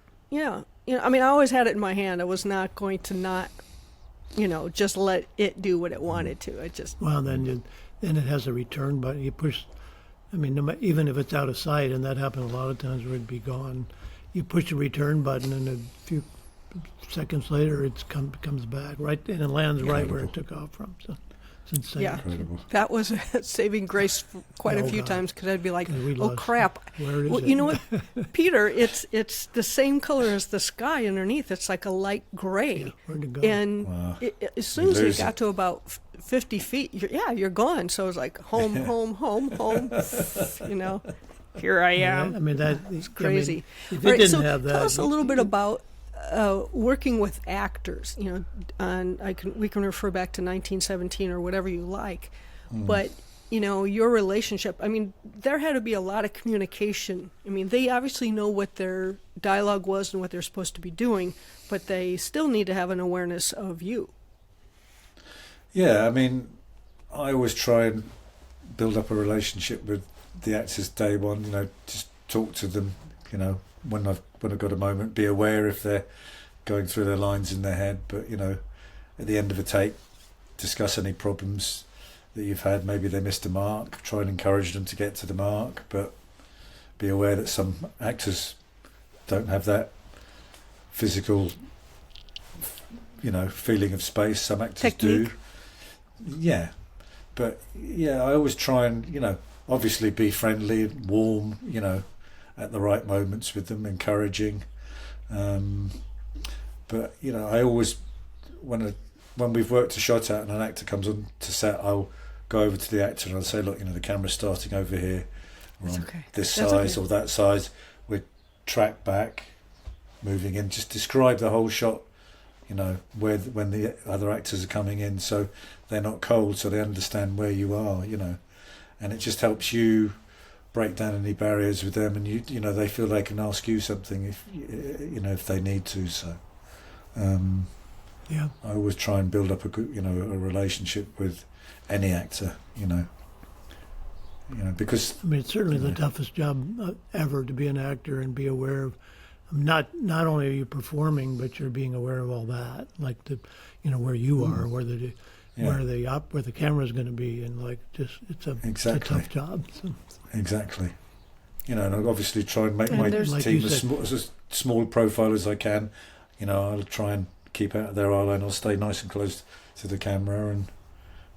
I always had it in my hand. I was not going to not, just let it do what it wanted to. Well, then it has a return button. You push. Even if it's out of sight, and that happened a lot of times where it'd be gone. You push the return button, and a few seconds later, it comes back right, and it lands right where it took off from. So it's insane. Yeah, incredible. That was a saving grace quite a few times, because I'd be like, "Oh crap!" Where is it? You know what, Peter? It's the same color as the sky underneath. It's like a light gray. Yeah, where'd it go? And as soon as it got to about 50 feet, you're gone. So it was like home. Here I am. It's crazy. If it didn't have that, tell us a little bit about working with actors. And we can refer back to 1917 or whatever you like, but your relationship. There had to be a lot of communication. They obviously know what their dialogue was and what they're supposed to be doing, but they still need to have an awareness of you. Yeah, I always try and build up a relationship with the actors day one. Just talk to them. When I've got a moment, be aware if they're going through their lines in their head. But at the end of a take, discuss any problems that you've had. Maybe they missed a mark. Try and encourage them to get to the mark. But be aware that some actors don't have that physical, feeling of space. Some actors Technique. do. Yeah, but I always try and obviously be friendly, warm, at the right moments with them, encouraging. But I always, when we've worked a shot out and an actor comes on to set, I'll go over to the actor and I'll say, look, the camera's starting over here, or on this size or that size. We track back, moving in. Just describe the whole shot. When the other actors are coming in, so they're not cold, so they understand where you are. And it just helps you break down any barriers with them, and they feel they can ask you something if they need to. So I always try and build up a good a relationship with any actor. Because it's certainly the toughest job ever, to be an actor and be aware not only are you performing, but you're being aware of all that, like where you are, where the camera's going to be, and like just it's a tough job. So. Exactly. And I obviously try and make my like team as small profile as I can. I'll try and keep out of their eye line. I'll stay nice and close to the camera, and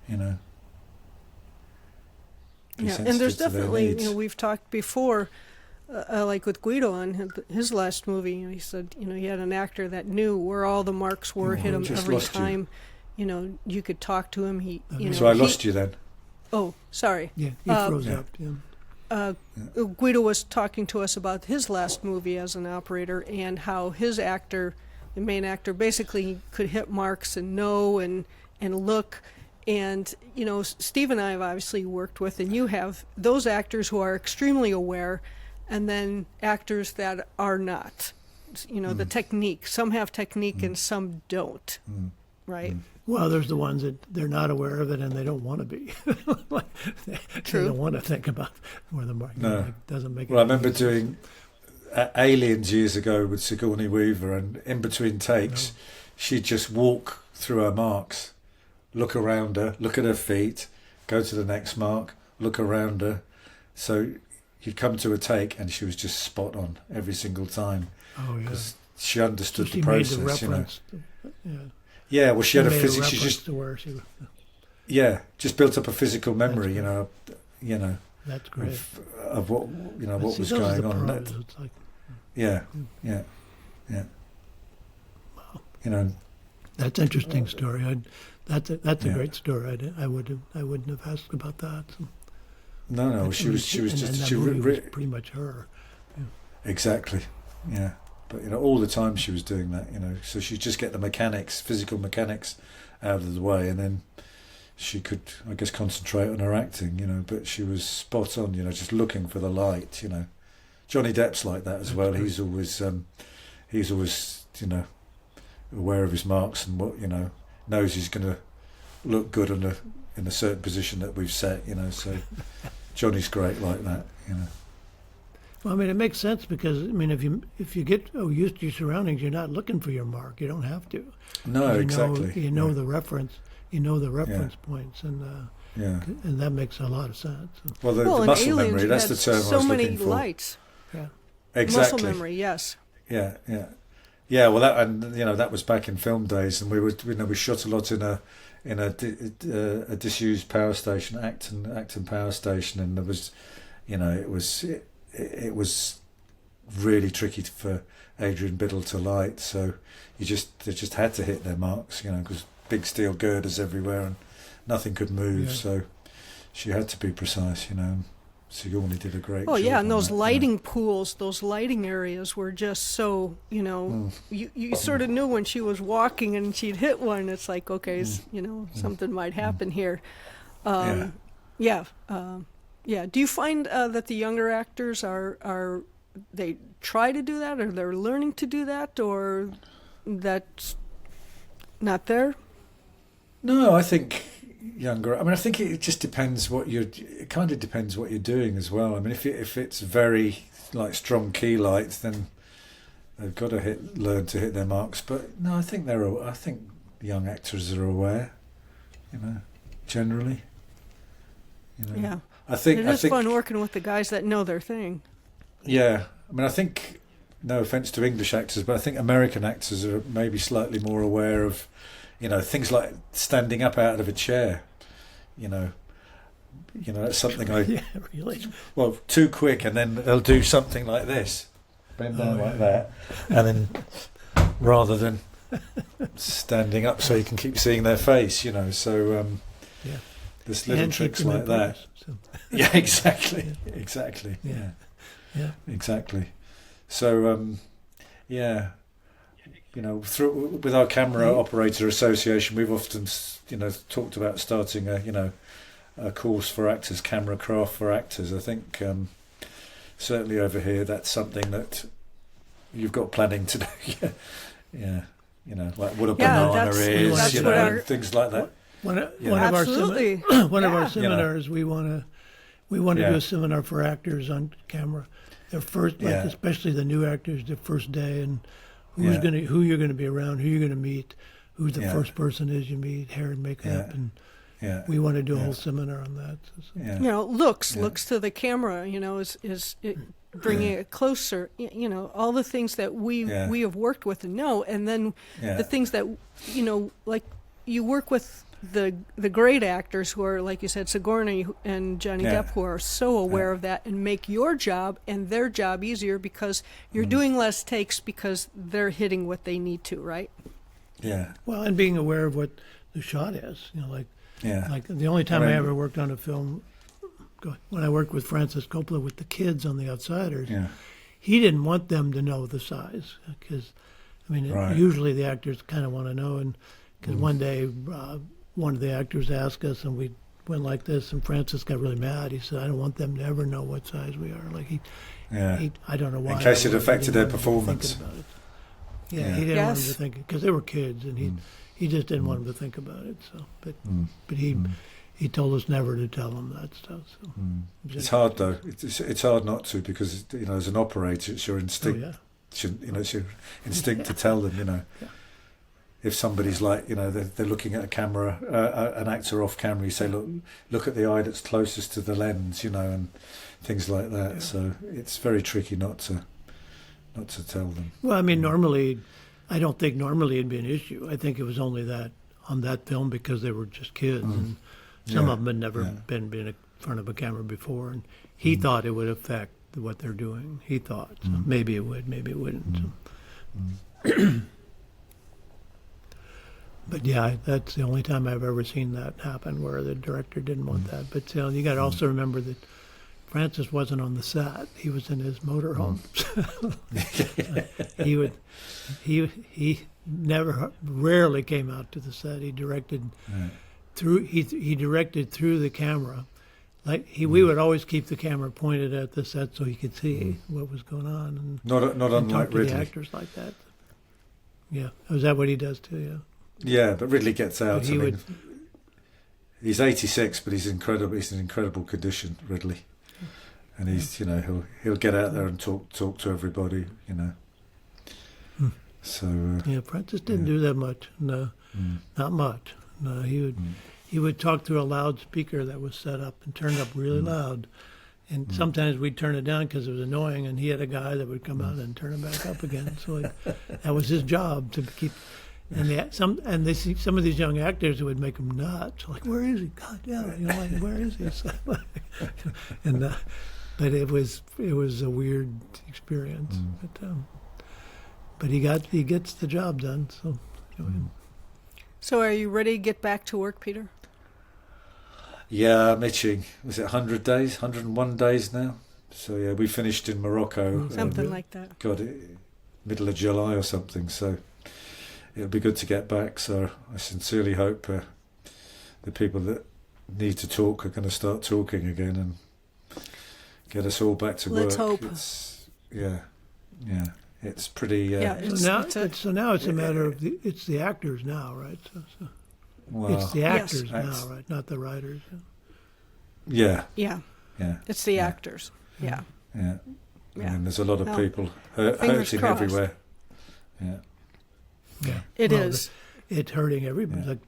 be and sensitive there's to their definitely, needs. we've talked before, like with Guido on his last movie, he said, he had an actor that knew where all the marks were, hit him every time. You could talk to him. So I lost you then. Oh, sorry. Yeah, he froze up. Yeah. Guido was talking to us about his last movie as an operator and how his actor, the main actor, basically could hit marks and know and look. And, Steve and I have obviously worked with, and you have, those actors who are extremely aware, and then actors that are not. The technique. Some have technique and some don't, right? Well, there's the ones that they're not aware of it and they don't want to be. True. They don't want to think about where the mark doesn't make it. Well, I remember doing Aliens years ago with Sigourney Weaver, and in between takes, she'd just walk through her marks, look around her, look at her feet, go to the next mark, look around her. So you'd come to a take and she was just spot on every single time. Oh, yeah. Because she understood she the process, made the reference. Yeah, well, she had a physical. She just just built up a physical memory. That's great. Of what what was going on. It's like, yeah. Wow. That's an interesting story. That's a great story. I wouldn't have asked about that. So. No. She was was pretty much her. Yeah. Exactly. Yeah. But all the time she was doing that. So she'd just get the physical mechanics, out of the way, and then she could, I guess, concentrate on her acting. But she was spot on. Just looking for the light. Johnny Depp's like that as well. Great. He's always aware of his marks and what knows he's going to look good in a certain position that we've set. So Johnny's great like that. Well, it makes sense because if you get used to your surroundings, you're not looking for your mark. You don't have to. No, exactly. You know the reference. You know the reference points, and and that makes a lot of sense. Well, the muscle Aliens, memory. That's the term I was so many looking for. lights. Yeah. Exactly. Muscle memory. Yes. Yeah. Well, that was back in film days, and we shot a lot in a disused power station, Acton Power Station, and there was, it was really tricky for Adrian Biddle to light, so they just had to hit their marks, because big steel girders everywhere and nothing could move, so she had to be precise, Sigourney did a great job. Oh yeah, and those that, lighting pools, those lighting areas were just so, you sort of knew when she was walking and she'd hit one, it's like, okay, something might happen here. Do you find that the younger actors are they try to do that, or they're learning to do that, or that's not there? No, I think younger. I think it just depends it kind of depends what you're doing as well. If it's very like strong key light, then they've got to learn to hit their marks. But no, I think young actors are aware, generally. Yeah. I think it is fun working with the guys that know their thing. Yeah, I think, no offence to English actors, but I think American actors are maybe slightly more aware of, things like standing up out of a chair. That's something Yeah, really. Well, too quick, and then they'll do something like this, bend down like that, and then rather than standing up so you can keep seeing their face. So there's little tricks like that. Yeah, exactly. Exactly. Yeah. Exactly. So, with our camera operator association, we've often, talked about starting a course for actors, camera craft for actors. I think certainly over here that's something that you've got planning to do. Yeah. Like what a banana is, things like that. One of our seminars, we want to do a seminar for actors on camera, their first, like especially the new actors, their first day, and who you're gonna be around, who you're gonna meet, who the first person is you meet, hair and makeup, and we want to do a whole seminar on that. You know, looks to the camera. You know, is bringing it closer. You know, all the things that we have worked with and know, and then the things that like you work with the great actors who are, like you said, Sigourney and Johnny Depp, who are so aware of that and make your job and their job easier because you're doing less takes because they're hitting what they need to, right? Yeah. Well, and being aware of what the shot is, you know, like the only time I ever worked on a film, when I worked with Francis Coppola with the kids on The Outsiders, he didn't want them to know the size because, I mean, usually the actors kind of want to know, and because one day one of the actors asked us, and we went like this, and Francis got really mad. He said, "I don't want them to ever know what size we are." Like he I don't know why. In case it affected their performance. He didn't want them to think, because they were kids, and he just didn't want them to think about it. So, but he told us never to tell them that stuff. So it's hard though. It's hard not to, because as an operator, it's your instinct. It's your instinct to tell them. If somebody's like, they're looking at a camera, an actor off camera, you say, look at the eye that's closest to the lens, and things like that. Yeah. So it's very tricky not to tell them. Well, I mean, I don't think normally it'd be an issue. I think it was only that on that film because they were just kids, and some of them had never been in front of a camera before, and he thought it would affect what they're doing. He thought so maybe it would, maybe it wouldn't. So. But that's the only time I've ever seen that happen, where the director didn't want that. But you got to also remember that Francis wasn't on the set; he was in his motorhome. He rarely came out to the set. He directed through. He directed through the camera. Like we would always keep the camera pointed at the set so he could see what was going on, and not unlike talk to Ridley. The actors like that. Yeah, is that what he does too? Yeah. Yeah, but Ridley gets out. He's 86, but he's incredible. He's in incredible condition, Ridley, and he's he'll get out there and talk to everybody. So Francis didn't do that much. No, not much. No, he would talk through a loudspeaker that was set up and turned up really loud, and sometimes we'd turn it down because it was annoying. And he had a guy that would come out and turn it back up again. So that was his job to keep. And some of these young actors would make them nuts. Like, where is he? God damn it! Where is he? But it was a weird experience. But he gets the job done. So. So, are you ready to get back to work, Peter? Yeah, I'm itching. Was it 100 days? 101 days now. So we finished in Morocco. Something like that. Middle of July or something. So. It'll be good to get back, so I sincerely hope the people that need to talk are going to start talking again and get us all back to work. Let's hope. It's pretty... So now it's a matter of it's the actors now, right? Well, it's the actors now, right? Not the writers. Yeah. It's the actors. Yeah. I mean, there's a lot of people hurting everywhere. Yeah. Yeah, it is. It's hurting everybody. Yeah. Like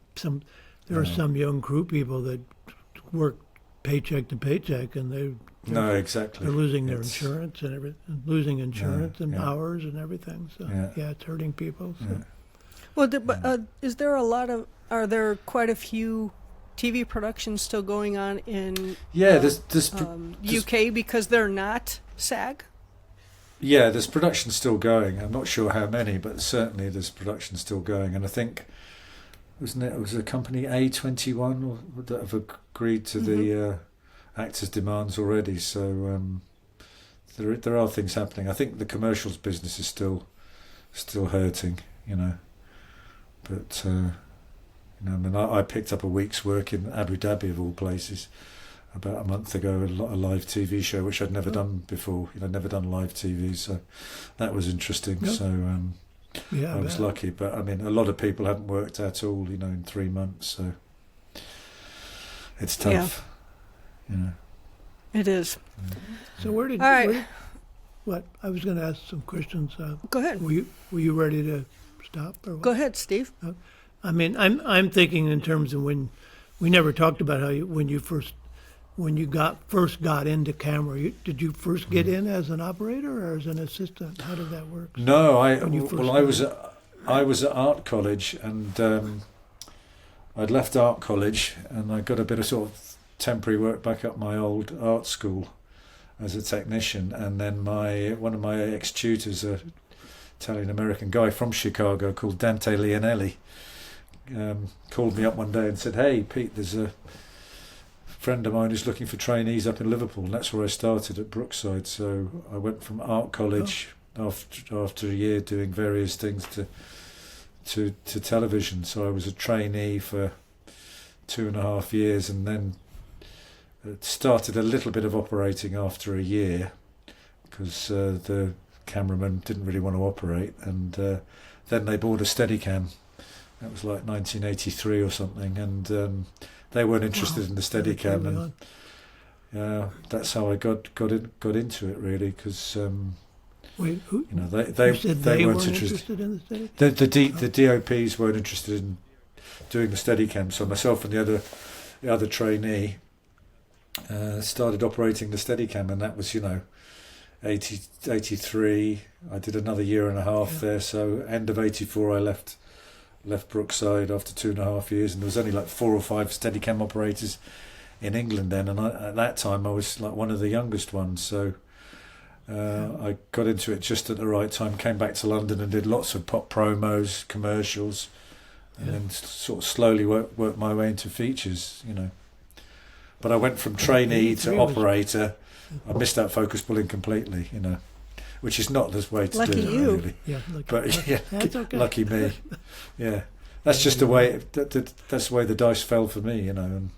there are some young crew people that work paycheck to paycheck, and they're losing their insurance and everything, losing insurance and hours and everything. So it's hurting people. So. Well, are there quite a few TV productions still going on in UK because they're not SAG? Yeah, there's production still going. I'm not sure how many, but certainly there's production still going. And I think, it was a company A21 that have agreed to the actors' demands already. So there are things happening. I think the commercials business is still hurting, But I picked up a week's work in Abu Dhabi of all places about a month ago, a live TV show which I'd never done before. I'd never done live TV, so that was interesting. Yep. So I was lucky, but I mean, a lot of people haven't worked at all, in 3 months. So it's tough. It is. So where did what I was going to ask some questions. Go ahead. Were you ready to stop? Or what? Go ahead, Steve. I mean, I'm thinking in terms of when we never talked about how when you first got into camera. Did you first get in as an operator or as an assistant? How did that work? No, I was at art college, and I'd left art college, and I got a bit of sort of temporary work back up my old art school as a technician, and then one of my ex-tutors, a Italian American guy from Chicago called Dante Leonelli, called me up one day and said, "Hey Pete, there's a friend of mine who's looking for trainees up in Liverpool." And that's where I started, at Brookside. So I went from art college after a year doing various things to television. So I was a trainee for 2.5 years, and then started a little bit of operating after a year, because the cameraman didn't really want to operate, and then they bought a Steadicam. That was like 1983 or something, and they weren't interested in the Steadicam, and that's how I got into it, really, because wait, who? You know, they weren't interested in the Steadicam. The DOPs weren't interested in doing the Steadicam, so myself and the other trainee started operating the Steadicam, and that was 83. I did another 1.5 years there, so end of 84 I left Brookside after 2.5 years, and there was only like 4 or 5 Steadicam operators in England then, and at that time I was like one of the youngest ones, so I got into it just at the right time, came back to London and did lots of pop promos, commercials, and then sort of slowly worked my way into features, But I went from trainee to operator. I missed out focus pulling completely, which is not the way to lucky do it, you. really. Yeah, But okay. lucky me. Yeah, that's just the way. That's the way the dice fell for me, And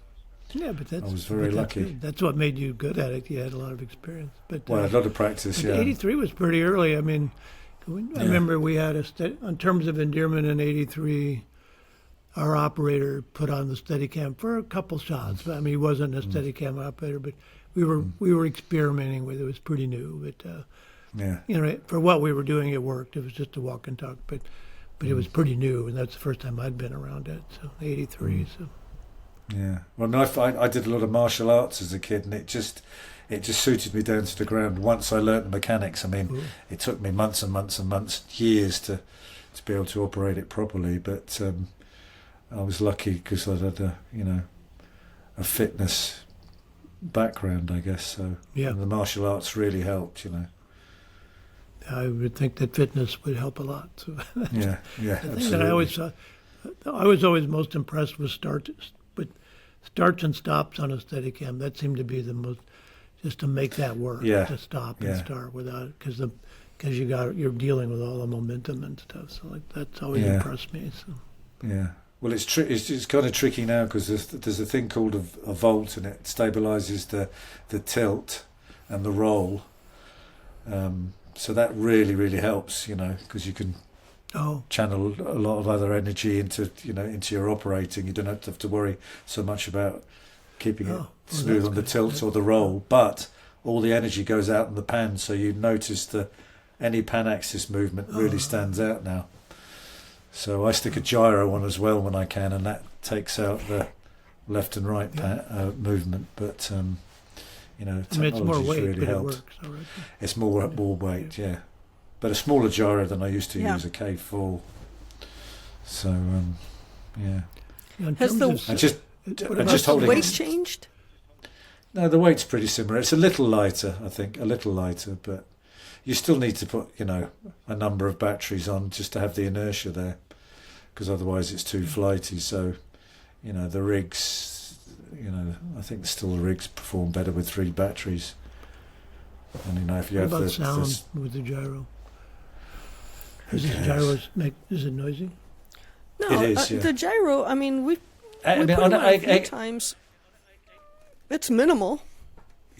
yeah, but I was very lucky. That's what made you good at it. You had a lot of experience. But a lot of practice. Yeah. 83 was pretty early. I mean, I remember we had in terms of endearment in 83. Our operator put on the Steadicam for a couple shots. I mean, he wasn't a Steadicam operator, but we were experimenting with it. It was pretty new, but for what we were doing, it worked. It was just a walk and talk, but it was pretty new, and that's the first time I'd been around it. So 83. So yeah. Well, no, I did a lot of martial arts as a kid, and it just suited me down to the ground. Once I learnt the mechanics, I mean, it took me months and months and months, years to be able to operate it properly, but. I was lucky because I had a fitness background, I guess. So and the martial arts really helped, I would think that fitness would help a lot. So yeah, the absolutely. thing that I always saw, I was always most impressed with starts and stops on a Steadicam. That seemed to be the most, just to make that work. Yeah. To stop and start without, because you're dealing with all the momentum and stuff. So that's always impressed me. So yeah. Well, it's kind of tricky now because there's a thing called a volt, and it stabilises the tilt and the roll. So that really, really helps, because you can channel a lot of other energy into your operating. You don't have to worry so much about keeping it smooth on the tilt or the roll, but all the energy goes out in the pan, so you notice any pan axis movement really stands out now. So I stick a gyro on as well when I can, and that takes out the left and right movement. But technology's it's more weight, really but helped. It works, all right. It's more weight, but a smaller gyro than I used to use, a K4. So Has the weight changed? No, the weight's pretty similar. It's a little lighter, I think, but. You still need to put, a number of batteries on just to have the inertia there, because otherwise it's too flighty. So, the rigs, I think still the rigs perform better with 3 batteries. And if you what have about sound with the gyro? Is it noisy? No, it is. The gyro. I mean, we put it on a few times. It's minimal.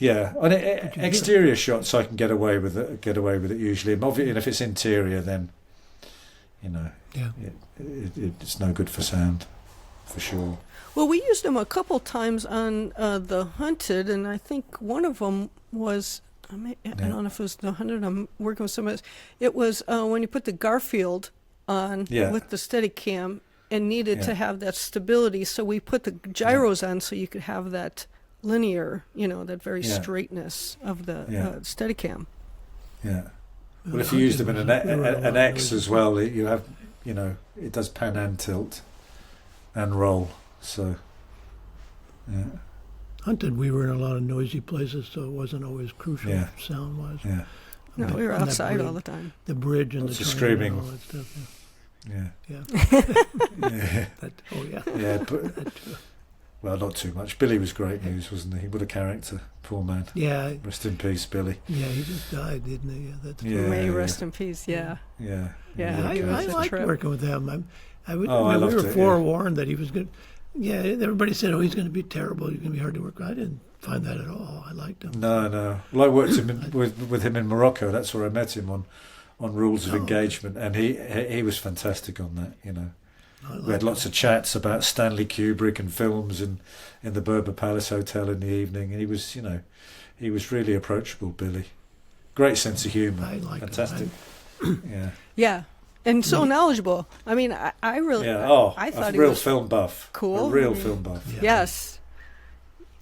Yeah, on exterior shots I can get away with it usually. And if it's interior, then it's no good for sound, for sure. Well, we used them a couple times on the Hunted, and I think one of them was I don't know if it was the 100. I'm working with somebody else. It was when you put the Garfield on with the Steadicam and needed to have that stability. So we put the gyros on so you could have that linear, that very straightness of the Steadicam. Yeah. Well, if you use them in an X as well, you have, it does pan and tilt and roll. So, yeah. Hunted, we were in a lot of noisy places, so it wasn't always crucial sound-wise. Yeah. No, we were outside all the time. The bridge and Lots the of train screaming. and all that stuff. Yeah. Yeah. Yeah, but, well, not too much. Billy was great news, wasn't he? What a character. Poor man. Yeah. Rest in peace, Billy. Yeah, he just died, didn't he? May rest in peace, yeah. Yeah. I liked working with him. I we loved were it, forewarned that he was good. Yeah, everybody said, he's going to be terrible. He's going to be hard to work with. I didn't find that at all. I liked him. No. Well, I worked with him in Morocco. That's where I met him on Rules of Engagement, and he was fantastic on that, We had lots of chats about Stanley Kubrick and films in the Berber Palace Hotel in the evening, and he was really approachable, Billy. Great sense of humour. I liked fantastic. him. Yeah. And so knowledgeable. I mean, I really, I thought he was a real was film buff. Cool. A real film buff. Yeah.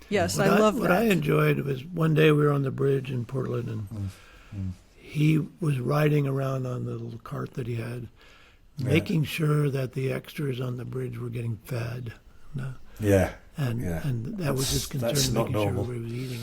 Yes, I love that. What I enjoyed was one day we were on the bridge in Portland, and he was riding around on the little cart that he had, making sure that the extras on the bridge were getting fed. Yeah. And that was his concern, that's not making sure normal. everybody was eating.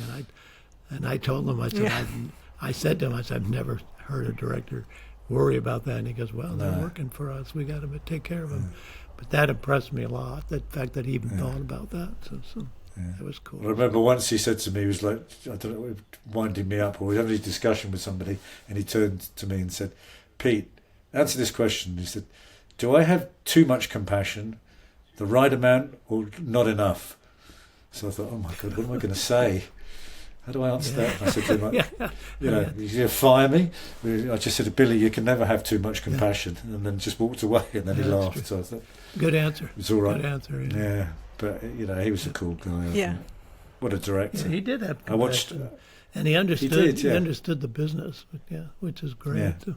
And I told him, I said to him, I've never heard a director worry about that. And he goes, well, they're working for us. We got to take care of them. But that impressed me a lot, the fact that he even thought about that. So it was cool. I remember once he said to me, he was like, I don't know, winding me up, or we were having a discussion with somebody, and he turned to me and said, Pete, answer this question. He said, do I have too much compassion, the right amount, or not enough? So I thought, oh my God, what am I going to say? How do I answer that? And I said to him, you're going to fire me? I just said to Billy, you can never have too much compassion, and then just walked away, and then he laughed. True. So I thought, good answer. It was all right. Good answer. Yeah, but he was a cool guy. Yeah. What a director. Yeah, he did have compassion. I watched, and he understood. He did, he understood the business. Which is great. Yeah. Too.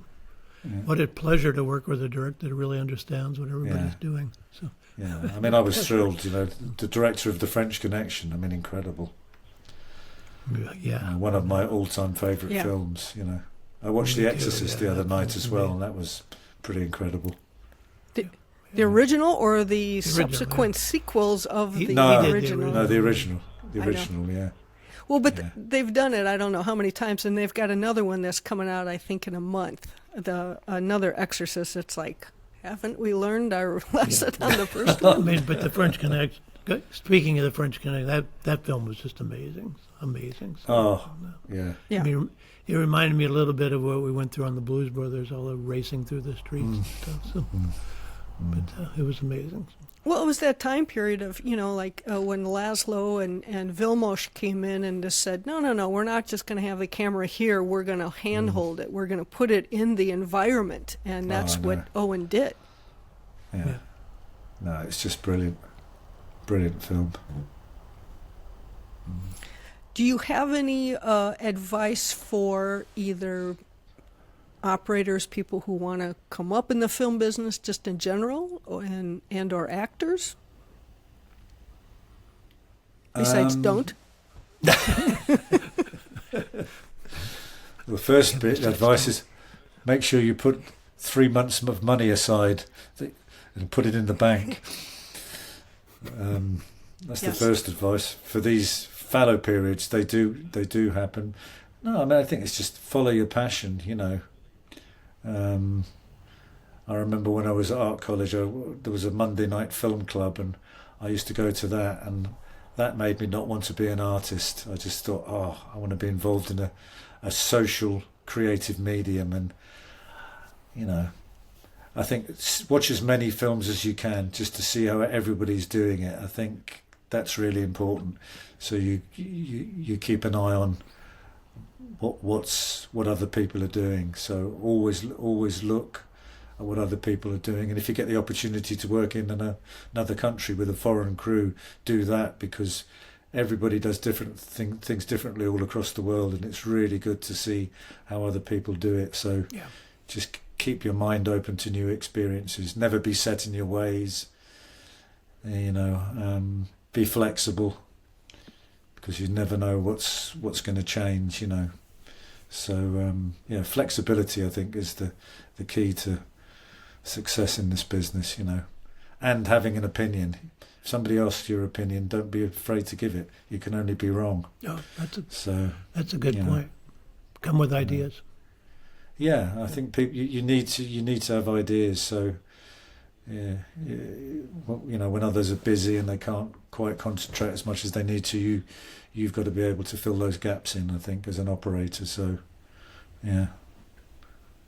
What a pleasure to work with a director that really understands what everybody's doing. So. Yeah, I mean, I was thrilled. The director of The French Connection. I mean, incredible. Yeah. One of my all-time favourite films. I watched The Exorcist the other night as well, and that was pretty incredible. The original or the subsequent sequels of the original? No, the original. The original, yeah. Well, but they've done it, I don't know how many times, and they've got another one that's coming out, I think, in a month. Another Exorcist. It's like, haven't we learned our lesson on the first one? I mean, but the French Connection, speaking of the French Connection, that film was just amazing. Amazing. So, yeah. I mean, it reminded me a little bit of what we went through on the Blues Brothers, all the racing through the streets and stuff. So, but it was amazing. Well, it was that time period of, when Laszlo and Vilmos came in and just said, no, we're not just going to have the camera here. We're going to handhold it. We're going to put it in the environment. And that's what Owen did. Yeah. No, it's just brilliant. Brilliant film. Do you have any advice for either operators, people who want to come up in the film business just in general, and or actors? Besides, don't. The first bit of advice is make sure you put 3 months of money aside and put it in the bank. That's the first advice. For these fallow periods, they do happen. No, I mean, I think it's just follow your passion, I remember when I was at art college, there was a Monday night film club, and I used to go to that, and that made me not want to be an artist. I just thought, I want to be involved in a social, creative medium, and I think watch as many films as you can just to see how everybody's doing it. I think that's really important. So you keep an eye on what other people are doing. So always look at what other people are doing, and if you get the opportunity to work in another country with a foreign crew, do that, because everybody does different things differently all across the world, and it's really good to see how other people do it. So just keep your mind open to new experiences. Never be set in your ways. Be flexible, because you never know what's going to change. So flexibility, I think, is the key to success in this business. And having an opinion. If somebody asks your opinion, don't be afraid to give it. You can only be wrong. Oh, that's a good point. Come with ideas. Yeah, I think people you need to have ideas. So when others are busy and they can't quite concentrate as much as they need to, you've got to be able to fill those gaps in, I think, as an operator. So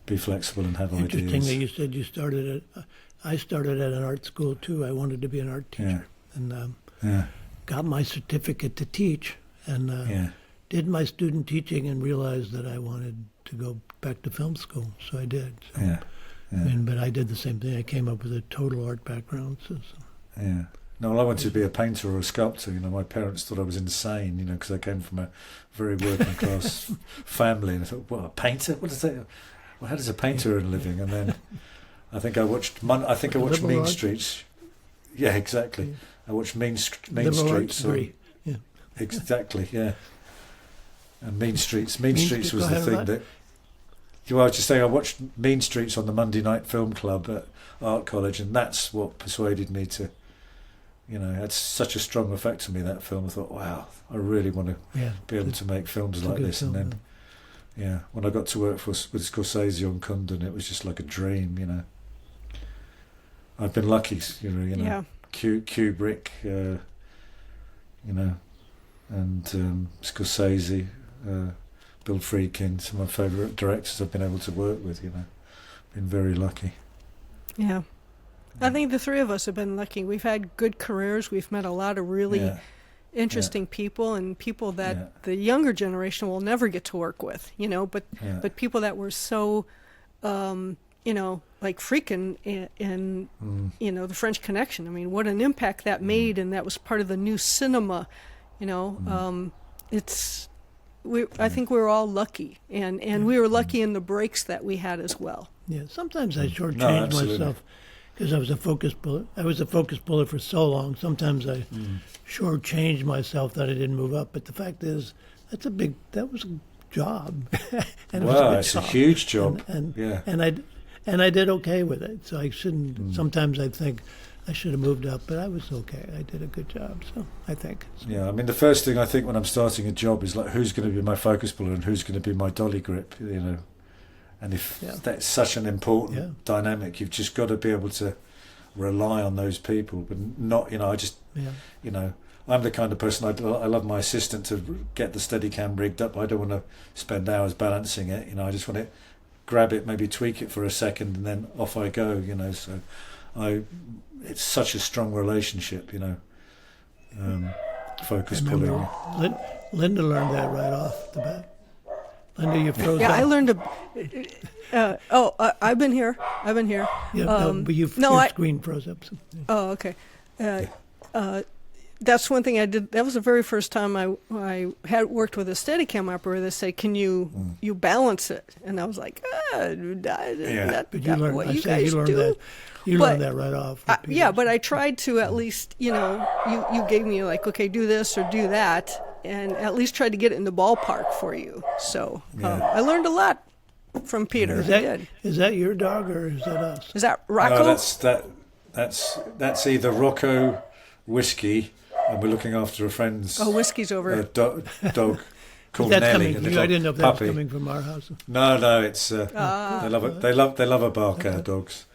be flexible and have ideas. Interesting that you said you started I started at an art school too. I wanted to be an art teacher, and got my certificate to teach, and did my student teaching, and realized that I wanted to go back to film school. So I did. So, but I did the same thing. I came up with a total art background. So. Yeah. No, well, I wanted to be a painter or a sculptor. My parents thought I was insane, because I came from a very working class family, and I thought, what, a painter? What is that? Well, how does a painter earn a living? And then I think I watched Mean Streets. Yeah, exactly. I watched Mean Streets. Yeah. Exactly. Yeah. And Mean Streets. Mean Streets was the thing that. I was just saying, I watched Mean Streets on the Monday Night Film Club at Art College, and that's what persuaded me to. It had such a strong effect on me, that film. I thought, wow, I really want to be able to make films like this. Film, and then, when I got to work with Scorsese on Kundun, it was just like a dream. I've been lucky, Kubrick, and Scorsese, Bill Friedkin, some of my favourite directors I've been able to work with. Been very lucky. Yeah. I think the three of us have been lucky. We've had good careers. We've met a lot of really interesting people, and people that the younger generation will never get to work with, but people that were so, like Friedkin in The French Connection. I mean, what an impact that made, and that was part of the new cinema, I think we were all lucky, and we were lucky in the breaks that we had as well. Yeah, sometimes I shortchanged myself. Because I was a focus puller for so long. Sometimes I shortchanged myself that I didn't move up. But the fact is, that was a job. And it's a huge job. And I did okay with it. So I shouldn't. Sometimes I think I should have moved up, but I was okay. I did a good job. So I think. Yeah, I mean, the first thing I think when I'm starting a job is like, who's going to be my focus puller and who's going to be my dolly grip. And if that's such an important dynamic, you've just got to be able to rely on those people, but not, I'm the kind of person, I love my assistant to get the Steadicam rigged up. I don't want to spend hours balancing it. I just want to grab it, maybe tweak it for a second, and then off I go. So it's such a strong relationship. Focus pulling. Linda learned that right off the bat. Linda, you froze up. I learned I've been here. Yeah, but your screen froze up. So. Oh, okay. That's one thing I did. That was the very first time I had worked with a Steadicam operator that said, "Can you balance it?" And I was like, But you learned that right off. But I tried to at least, you gave me like, okay, do this or do that, and at least tried to get it in the ballpark for you. So I learned a lot from Peter. Is that your dog or is that us? Is that Rocco? No, that's either Rocco, Whiskey, and we're looking after a friend's. Oh, Whiskey's over. Dog called that's Nelly. I didn't know if that was coming from our house. No, it's they love it. They love a bark, our dogs.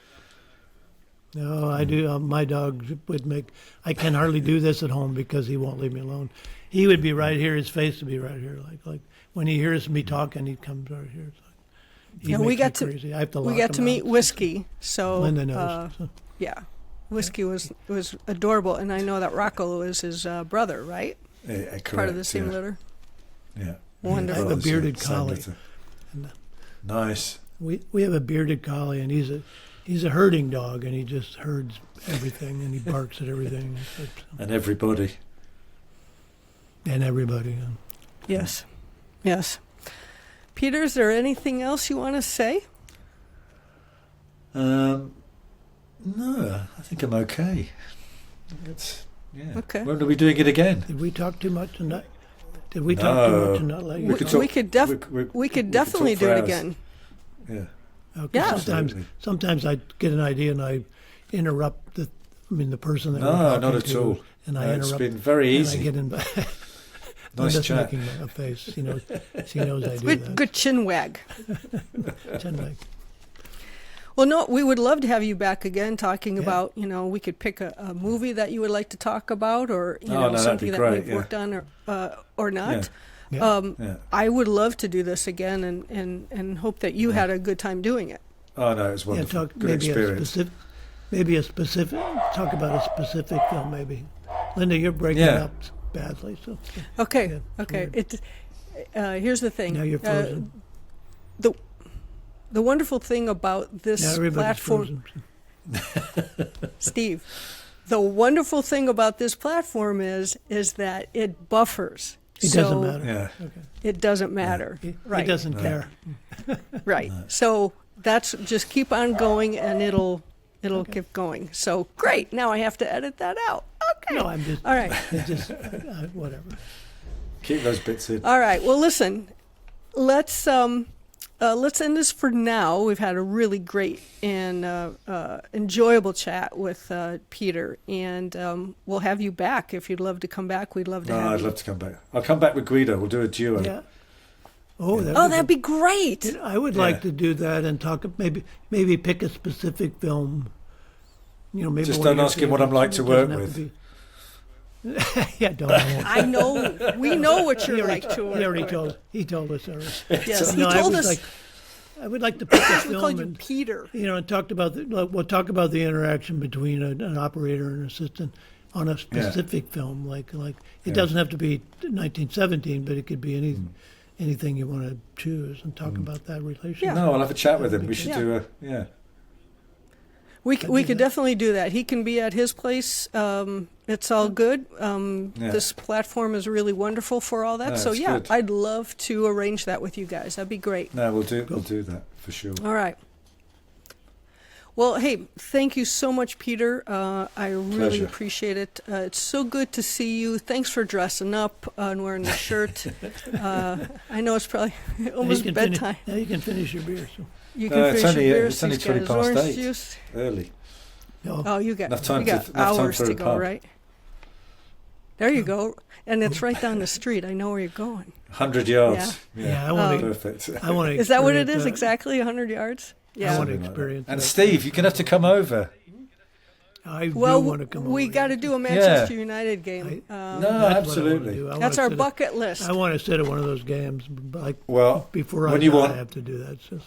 No, I do. My dog would make. I can hardly do this at home because he won't leave me alone. He would be right here. His face would be right here. Like when he hears me talking, he comes right here. We got to meet Whiskey. So Linda knows. Yeah, Whiskey was adorable, and I know that Rocco is his brother, right? Yeah, correct. Part of the same litter. Yeah. Wonderful. I have a bearded collie. Nice. We have a bearded collie, and he's a herding dog, and he just herds everything, and he barks at everything. And everybody. And everybody. Yes. Yes. Peter, is there anything else you want to say? No, I think I'm okay. Okay. When are we doing it again? Did we talk too much tonight? Did we talk too much and not let you We talk? could definitely do it again. Yeah. Okay. Yeah. Sometimes I get an idea and I interrupt the person that we're No, talking not at to, all. and I interrupt. It's been very and easy. I get in. I'm Nice just chat. making a face. She knows I do that. Good chin wag. Chin wag. Well, no, we would love to have you back again talking about, we could pick a movie that you would like to talk about, or, something that we've worked on or not. Yeah. I would love to do this again and hope that you had a good time doing it. Oh, no, it's wonderful. Good experience. Talk about a specific film, maybe. Linda, you're breaking up badly. So. Okay, Yeah, okay. weird. Here's the thing. Now you're frozen. The wonderful thing about this Now everybody's platform, frozen. Steve, the wonderful thing about this platform is that it buffers. It doesn't matter. Yeah. Okay. It doesn't matter. He doesn't care. Right. So that's just keep on going, and it'll keep going. So great. Now I have to edit that out. Okay. No, I'm just. All right. It's just whatever. Keep those bits in. All right. Well, listen. Let's end this for now. We've had a really great and enjoyable chat with Peter, and we'll have you back if you'd love to come back. We'd love to have you. I'd love to come back. I'll come back with Guido. We'll do a duo. Yeah. Oh, that'd be great. I would like to do that and talk. Maybe pick a specific film. Maybe just don't ask him what I'm like to work with. Yeah, don't. I know. We know what you're like to work with. He told us already. Yes, he No, told us. I would like to pick a We film called you and Peter. and talked about we'll talk about the interaction between an operator and an assistant on a specific film. Like it doesn't have to be 1917, but it could be anything you want to choose and talk about that relationship. Yeah. No, I'll have a chat with him. We should do a We could definitely do that. He can be at his place. It's all good. This platform is really wonderful for all that. No, so it's yeah, good. I'd love to arrange that with you guys. That'd be great. No, we'll do that for sure. All right. Well, hey, thank you so much, Peter. I really Pleasure. appreciate it. It's so good to see you. Thanks for dressing up and wearing the shirt. I know it's probably almost bedtime. Now you can finish your beer. So. You can finish your beer. It's only He's got 20 his past orange 8. juice. Early. No. Oh, you got Enough time hours for to a go, pub. right? There you go. And it's right down the street. I know where you're going. 100 yards. Yeah, I want to. Perfect. I want to. Is that what it is? Exactly 100 yards? I Yeah. want to Something like experience. And that. Steve, you're going to have to come over. I do Well, want to come we over. got to do a Manchester United game. No, That's what I absolutely. wanna do. That's our bucket list. I want to sit at one of those games, like Well, before I when you die, want- I have to do that. So,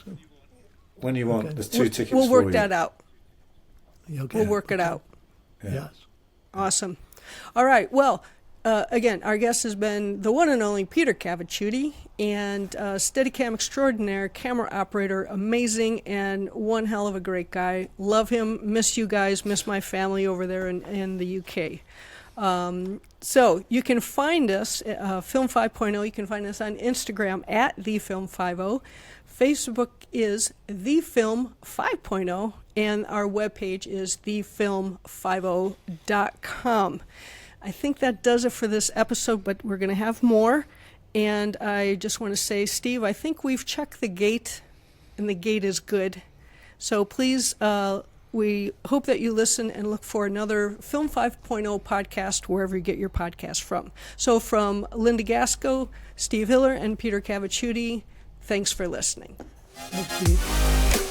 when you want, Okay. there's 2 tickets We'll for work you. that out. okay. We'll work it out. Yeah. Yes. Awesome. All right. Well, again, our guest has been the one and only Peter Cavaciuti, and Steadicam extraordinaire, camera operator, amazing, and one hell of a great guy. Love him. Miss you guys. Miss my family over there in the UK. So you can find us, Film 5.0. You can find us on Instagram at TheFilm50. Facebook is TheFilm 5.0, and our webpage is thefilm50.com. I think that does it for this episode, but we're going to have more. And I just want to say, Steve, I think we've checked the gate, and the gate is good. So please, we hope that you listen and look for another Film 5.0 podcast wherever you get your podcast from. So from Linda Gacsko, Steve Hiller, and Peter Cavaciuti, thanks for listening. Thanks, Steve.